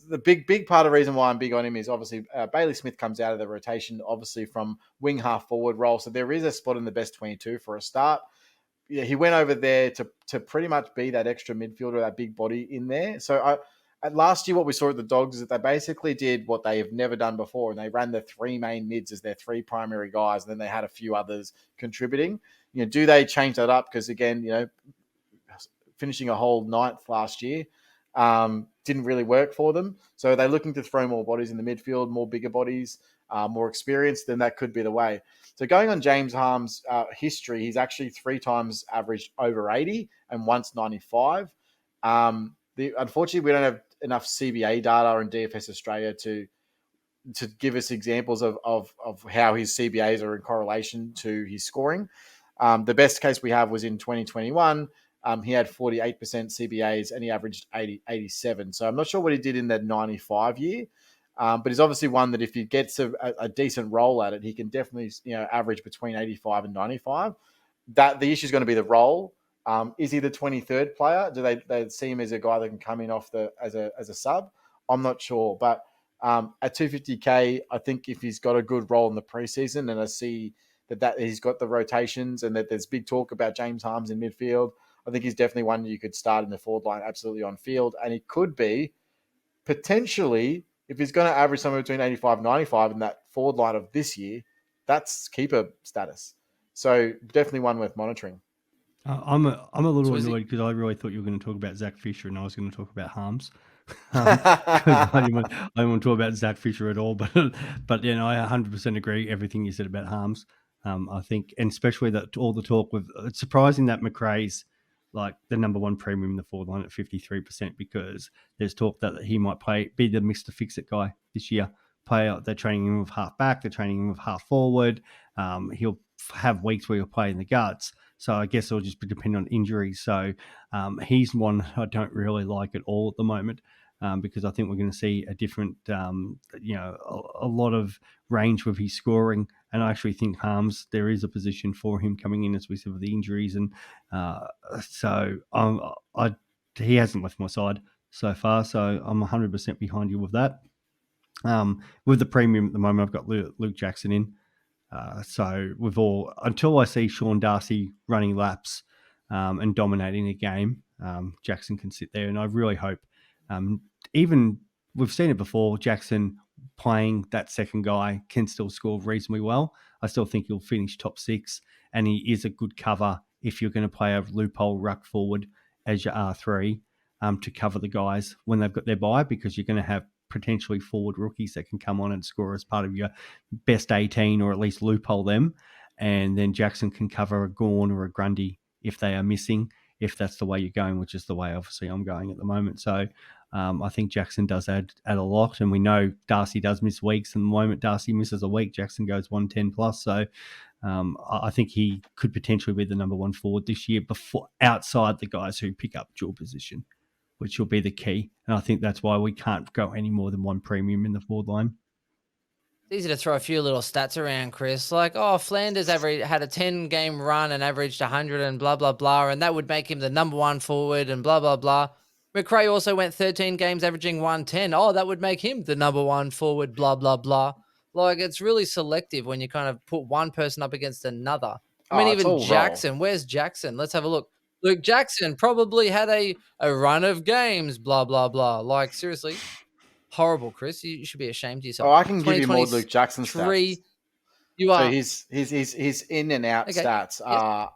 the big part of the reason why I'm big on him is obviously Bailey Smith comes out of the rotation, obviously from wing half forward role. So there is a spot in the best 22 for a start. Yeah, he went over there to pretty much be that extra midfielder, that big body in there. So last year, what we saw at the Dogs is that they basically did what they have never done before, and they ran the three main mids as their three primary guys, and then they had a few others contributing. Do they change that up? Because again, finishing a whole ninth last year didn't really work for them. So they're looking to throw more bodies in the midfield, more bigger bodies, more experienced, then that could be the way. So going on James Harms' history, he's actually 3 times averaged over 80 and once 95. Unfortunately, we don't have enough CBA data and DFS Australia to give us examples of how his CBAs are in correlation to his scoring. The best case we have was in 2021. He had 48% CBAs and he averaged 87. So I'm not sure what he did in that 95 year, but he's obviously one that if he gets a decent role at it, he can definitely average between 85 and 95. That the issue is going to be the role. Is he the 23rd player? Do they see him as a guy that can come in off as a sub? I'm not sure, but at 250K, I think if he's got a good role in the preseason, and I see that he's got the rotations and that there's big talk about James Harms in midfield, I think he's definitely one you could start in the forward line absolutely on field. And he could be potentially, if he's going to average somewhere between 85 and 95 in that forward line of this year, that's keeper status. So definitely one worth monitoring. I'm a little Swizzy. annoyed because I really thought you were going to talk about Zach Fisher and I was going to talk about Harms. Because I didn't want to talk about Zach Fisher at all, but I 100% agree everything you said about Harms. I think, and especially that all the talk with, it's surprising that McRae's like the number one premium in the forward line at 53%, because there's talk that he might be the Mr. Fix-It guy this year. They're training him with half back, they're training him with half forward. He'll have weeks where he'll play in the guts. So I guess it'll just be dependent on injuries. So he's one I don't really like at all at the moment. Because I think we're going to see a different, a lot of range with his scoring. And I actually think Harms, there is a position for him coming in, as we said, with the injuries. And he hasn't left my side so far. So I'm 100% behind you with that. With the premium at the moment, I've got Luke Jackson in. So until I see Sean Darcy running laps and dominating the game, Jackson can sit there. And I really hope, even we've seen it before, Jackson playing that second guy can still score reasonably well. I still think he'll finish top 6, and he is a good cover if you're going to play a loophole ruck forward as your R3 to cover the guys when they've got their bye, because you're going to have potentially forward rookies that can come on and score as part of your best 18, or at least loophole them. And then Jackson can cover a Gawn or a Grundy if they are missing, if that's the way you're going, which is the way obviously I'm going at the moment. So I think Jackson does add a lot, and we know Darcy does miss weeks, and the moment Darcy misses a week, Jackson goes 110 plus. So I think he could potentially be the number one forward this year, before outside the guys who pick up dual position, which will be the key. And I think that's why we can't go any more than one premium in the forward line. It's easy to throw a few little stats around, Chris. Like, Flanders had a 10-game run and averaged 100 and blah, blah, blah, and that would make him the number one forward and blah, blah, blah. McRae also went 13 games averaging 110. That would make him the number one forward, blah, blah, blah. Like, it's really selective when you kind of put one person up against another. I mean, it's even all Jackson. Where's Jackson? Let's have a look. Luke Jackson probably had a run of games, blah, blah, blah. Like, seriously. Horrible, Chris. You should be ashamed of yourself. I can give you more Luke Jackson stats. You are. So his in and out stats are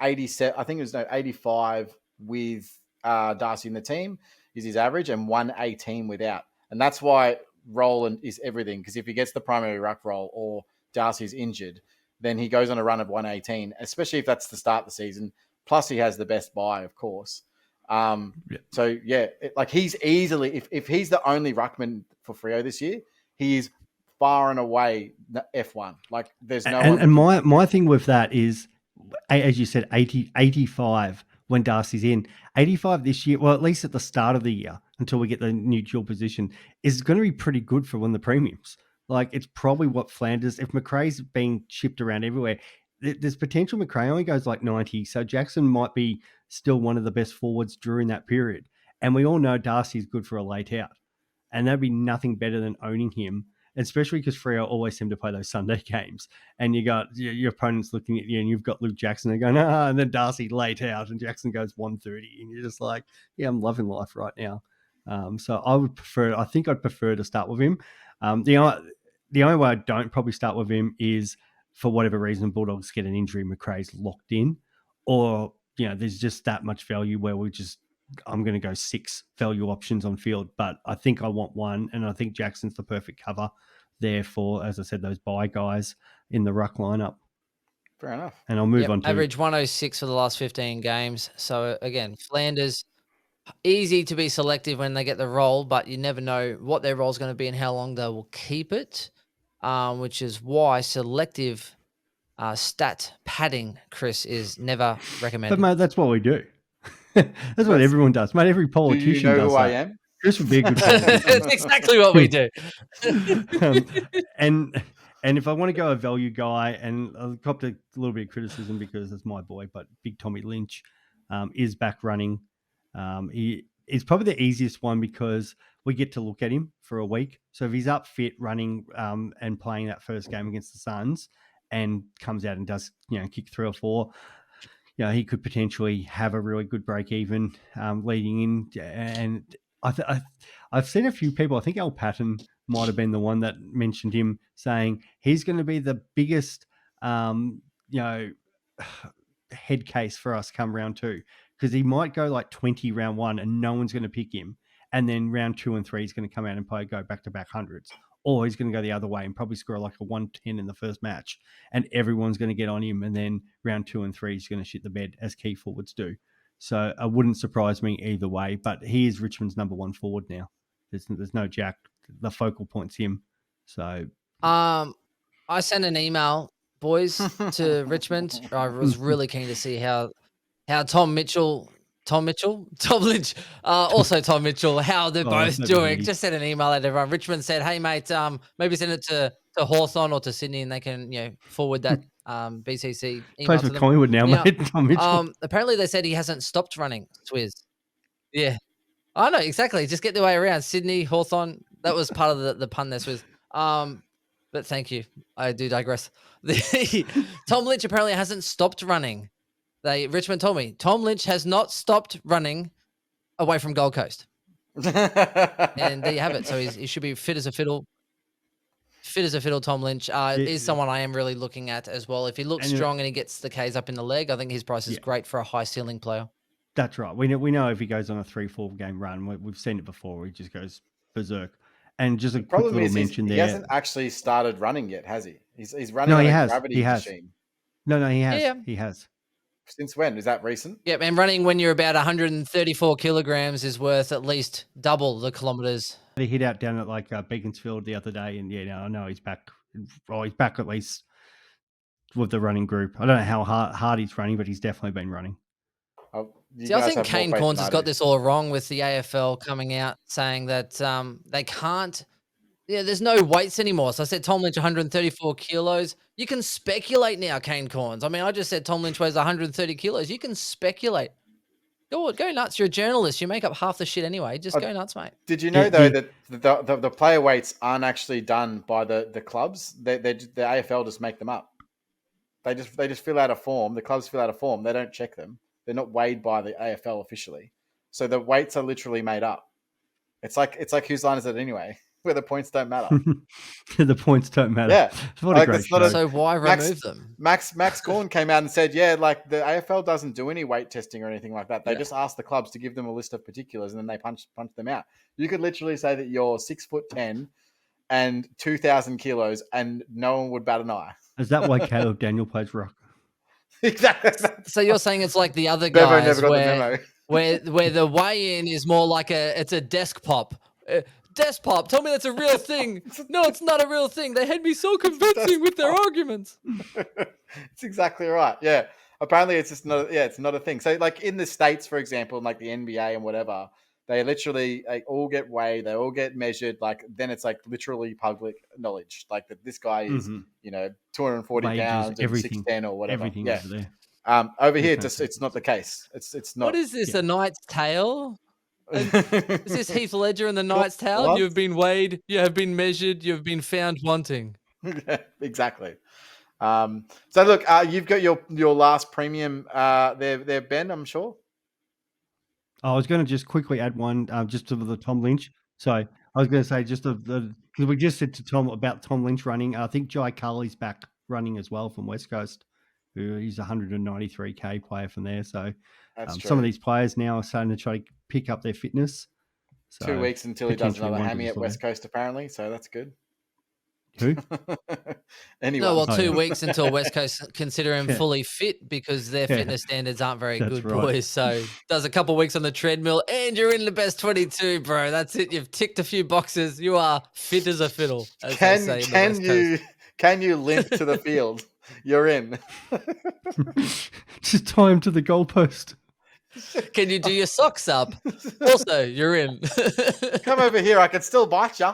87. I think it was 85 with Darcy in the team is his average, and 118 without. And that's why Roland is everything, because if he gets the primary ruck role or Darcy's injured, then he goes on a run of 118, especially if that's the start of the season. Plus, he has the best buy, of course. So he's easily, if he's the only ruckman for Freo this year, he is far and away F1. Like, there's no one. And my thing with that is, as you said, 85 when Darcy's in. 85 this year, well, at least at the start of the year, until we get the new dual position, is going to be pretty good for when the premiums. Like, it's probably what Flanders, if McRae's being shipped around everywhere, there's potential McRae only goes like 90. So Jackson might be still one of the best forwards during that period. And we all know Darcy's good for a late out. And that'd be nothing better than owning him, especially because Freo always seem to play those Sunday games. And you got your opponents looking at you, and you've got Luke Jackson. They're going, and then Darcy late out, and Jackson goes 130. And you're just like, yeah, I'm loving life right now. So I think I'd prefer to start with him. The only way I don't probably start with him is, for whatever reason, Bulldogs get an injury, McRae's locked in, or there's just that much value where I'm going to go 6 value options on field, but I think I want one, and I think Jackson's the perfect cover there for, as I said, those buy guys in the ruck lineup. Fair enough. And I'll move on to average 106 for the last 15 games. So again, Flanders, easy to be selective when they get the role, but you never know what their role is going to be and how long they will keep it, which is why selective stat padding, Chris, is never recommended. But mate, that's what we do. That's what everyone does, mate. Every politician does who that. I am? Chris would be a good politician. It's exactly what we do. And if I want to go a value guy, and I've copped a little bit of criticism because it's my boy, but Big Tommy Lynch is back running. He's probably the easiest one because we get to look at him for a week. So if he's up fit running and playing that first game against the Suns and comes out and does kick 3 or 4, he could potentially have a really good break even leading in. And I've seen a few people, I think Al Patton might have been the one that mentioned him, saying he's going to be the biggest, head case for us come round 2, because he might go like 20 round 1 and no one's going to pick him. and then round 2 and 3 he's going to come out and probably go back-to-back hundreds, or he's going to go the other way and probably score like a 110 in the first match, and everyone's going to get on him, and then round 2 and 3 he's going to shit the bed, as key forwards do. So it wouldn't surprise me either way, but he is Richmond's number one forward now. There's no Jack. The focal point's him. So I sent an email, boys, to Richmond. I was really keen to see how Tom Lynch, also Tom Mitchell, how they're both doing. Just sent an email out to everyone. Richmond said, "Hey mate, maybe send it to Hawthorn or to Sydney, and they can forward that BCC email plays to for them." Collingwood now, mate. Tom Mitchell. Apparently they said he hasn't stopped running. Swizz. Yeah, I know exactly. Just get the way around. Sydney, Hawthorn. That was part of the pun there, Swizz. But thank you. I do digress. Tom Lynch apparently hasn't stopped running. Richmond told me Tom Lynch has not stopped running away from Gold Coast. And there you have it. So he should be fit as a fiddle. Fit as a fiddle, Tom Lynch is someone I am really looking at as well. If he looks strong and he gets the Ks up in the leg, I think his price is great for a high ceiling player. That's right. We know if he goes on a 3-4 game run, we've seen it before, where he just goes berserk. And just a quick little mention there. He hasn't actually started running yet, has he? He's running on a gravity machine. No, he has. Yeah. He has. Since when? Is that recent? Yeah, and running when you're about 134 kilograms is worth at least double the kilometers. He hit out down at like Beaconsfield the other day, and I know he's back. Oh, he's back at least with the running group. I don't know how hard he's running, but he's definitely been running. See, I think Kane Corns has got this all wrong with the AFL coming out saying that they can't. Yeah, there's no weights anymore. So I said Tom Lynch 134 kilos. You can speculate now, Kane Corns. I mean, I just said Tom Lynch weighs 130 kilos. You can speculate. Go nuts. You're a journalist. You make up half the shit anyway. Just go nuts, mate. Did you know, though, that the player weights aren't actually done by the clubs? The AFL just make them up. They just fill out a form. The clubs fill out a form. They don't check them. They're not weighed by the AFL officially. So the weights are literally made up. It's like whose line is it anyway? Where the points don't matter. The points don't matter. Yeah. What a great show. So why remove them? Max Gawn came out and said, like the AFL doesn't do any weight testing or anything like that. They just ask the clubs to give them a list of particulars and then they punch them out. You could literally say that you're 6'10" and 2,000 kilos and no one would bat an eye. Is that why Caleb Daniel plays Ruck? Exactly. So you're saying it's like the other guys where the weigh-in is more like it's a desk pop. Desk pop, tell me that's a real thing. No, it's not a real thing. They had me so convincing with their arguments. It's exactly right. Yeah. Apparently it's just not. Yeah, it's not a thing. So like in the States, for example, like the NBA and whatever, they literally all get weighed. They all get measured. Like then it's like literally public knowledge. Like that this guy is 240 Wages, pounds and 6'10" or whatever. Everything over there. Over here, it's not the case. It's not. What is this? A Knight's Tale? Is this Heath Ledger in the Knight's Tale? What? You have been weighed, you have been measured, you have been found wanting. Exactly. So look, you've got your last premium there, Ben, I'm sure. I was going to just quickly add one just to the Tom Lynch. So I was going to say just because we just said to Tom about Tom Lynch running. I think Jai Culley's back running as well from West Coast. He's a 193k player from there. So some of these players now are starting to try to pick up their fitness. So 2 weeks until he does another hammy at West Coast, apparently. So that's good. Who? Anyway. No, well, 2 weeks until West Coast consider him fully fit because their fitness standards aren't very good, boys. So does a couple of weeks on the treadmill and you're in the best 22, bro. That's it. You've ticked a few boxes. You are fit as a fiddle. As can you limp to the field? You're in. Just tie him to the goalpost. Can you do your socks up? Also, you're in. Come over here. I can still bite you.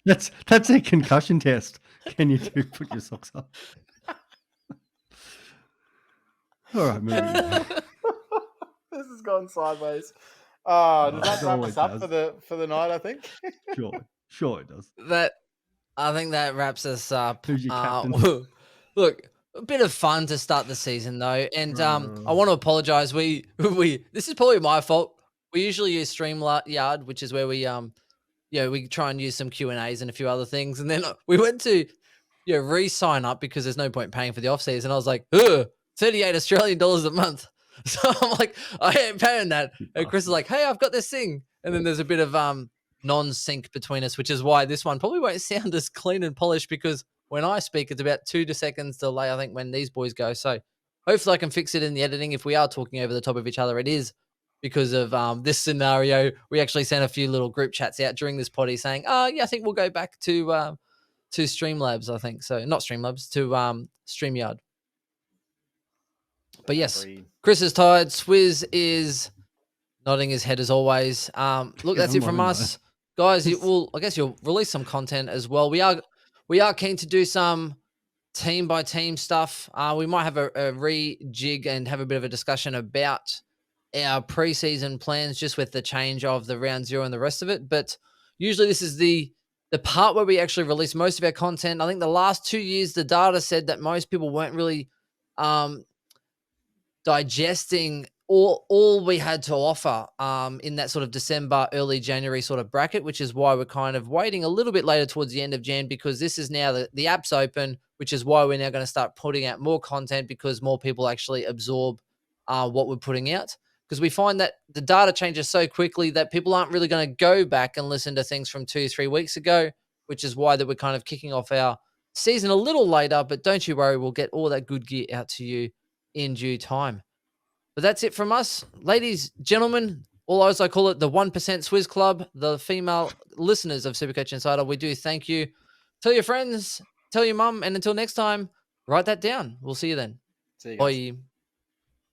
That's a concussion test. Can you put your socks up? All right, moving on. This has gone sideways. Does that wrap us up for the night? I think. Sure, it does. I think that wraps us up. Who's your captain? Look, a bit of fun to start the season though, and I want to apologize. We this is probably my fault. We usually use StreamYard, which is where we we try and use some Q&As and a few other things, and then we went to re-sign up because there's no point paying for the off season. I was like, 38 Australian dollars a month. So I'm like, I ain't paying that. You And Chris is bastard. like, hey, I've got this thing. And then there's a bit of non-sync between us, which is why this one probably won't sound as clean and polished because when I speak, it's about 2 seconds delay, I think, when these boys go. So hopefully I can fix it in the editing. If we are talking over the top of each other, it is because of this scenario. We actually sent a few little group chats out during this potty saying, oh, yeah, I think we'll go back to Streamlabs, I think. So not Streamlabs, to StreamYard. But yes, Agreed. Chris is tired. Swizz is nodding his head as always. Look, that's Yeah, it from mine, us, guys. I guess you'll release some content as well. We are keen to do some team by team stuff. We might have a rejig and have a bit of a discussion about our preseason plans, just with the change of the round 0 and the rest of it. But usually, this is the part where we actually release most of our content. I think the last 2 years, the data said that most people weren't really digesting all we had to offer in that sort of December, early January sort of bracket, which is why we're kind of waiting a little bit later towards the end of Jan, because this is now the app's open, which is why we're now going to start putting out more content because more people actually absorb what we're putting out. Because we find that the data changes so quickly that people aren't really going to go back and listen to things from 2-3 weeks ago, which is why that we're kind of kicking off our season a little later. But don't you worry, we'll get all that good gear out to you in due time. But that's it from us. Ladies, gentlemen, or as I call it, the 1% Swizz Club, the female listeners of Supercoach Insider, we do thank you. Tell your friends, tell your mum, and until next time, write that down. We'll see you then. See you guys. Bye.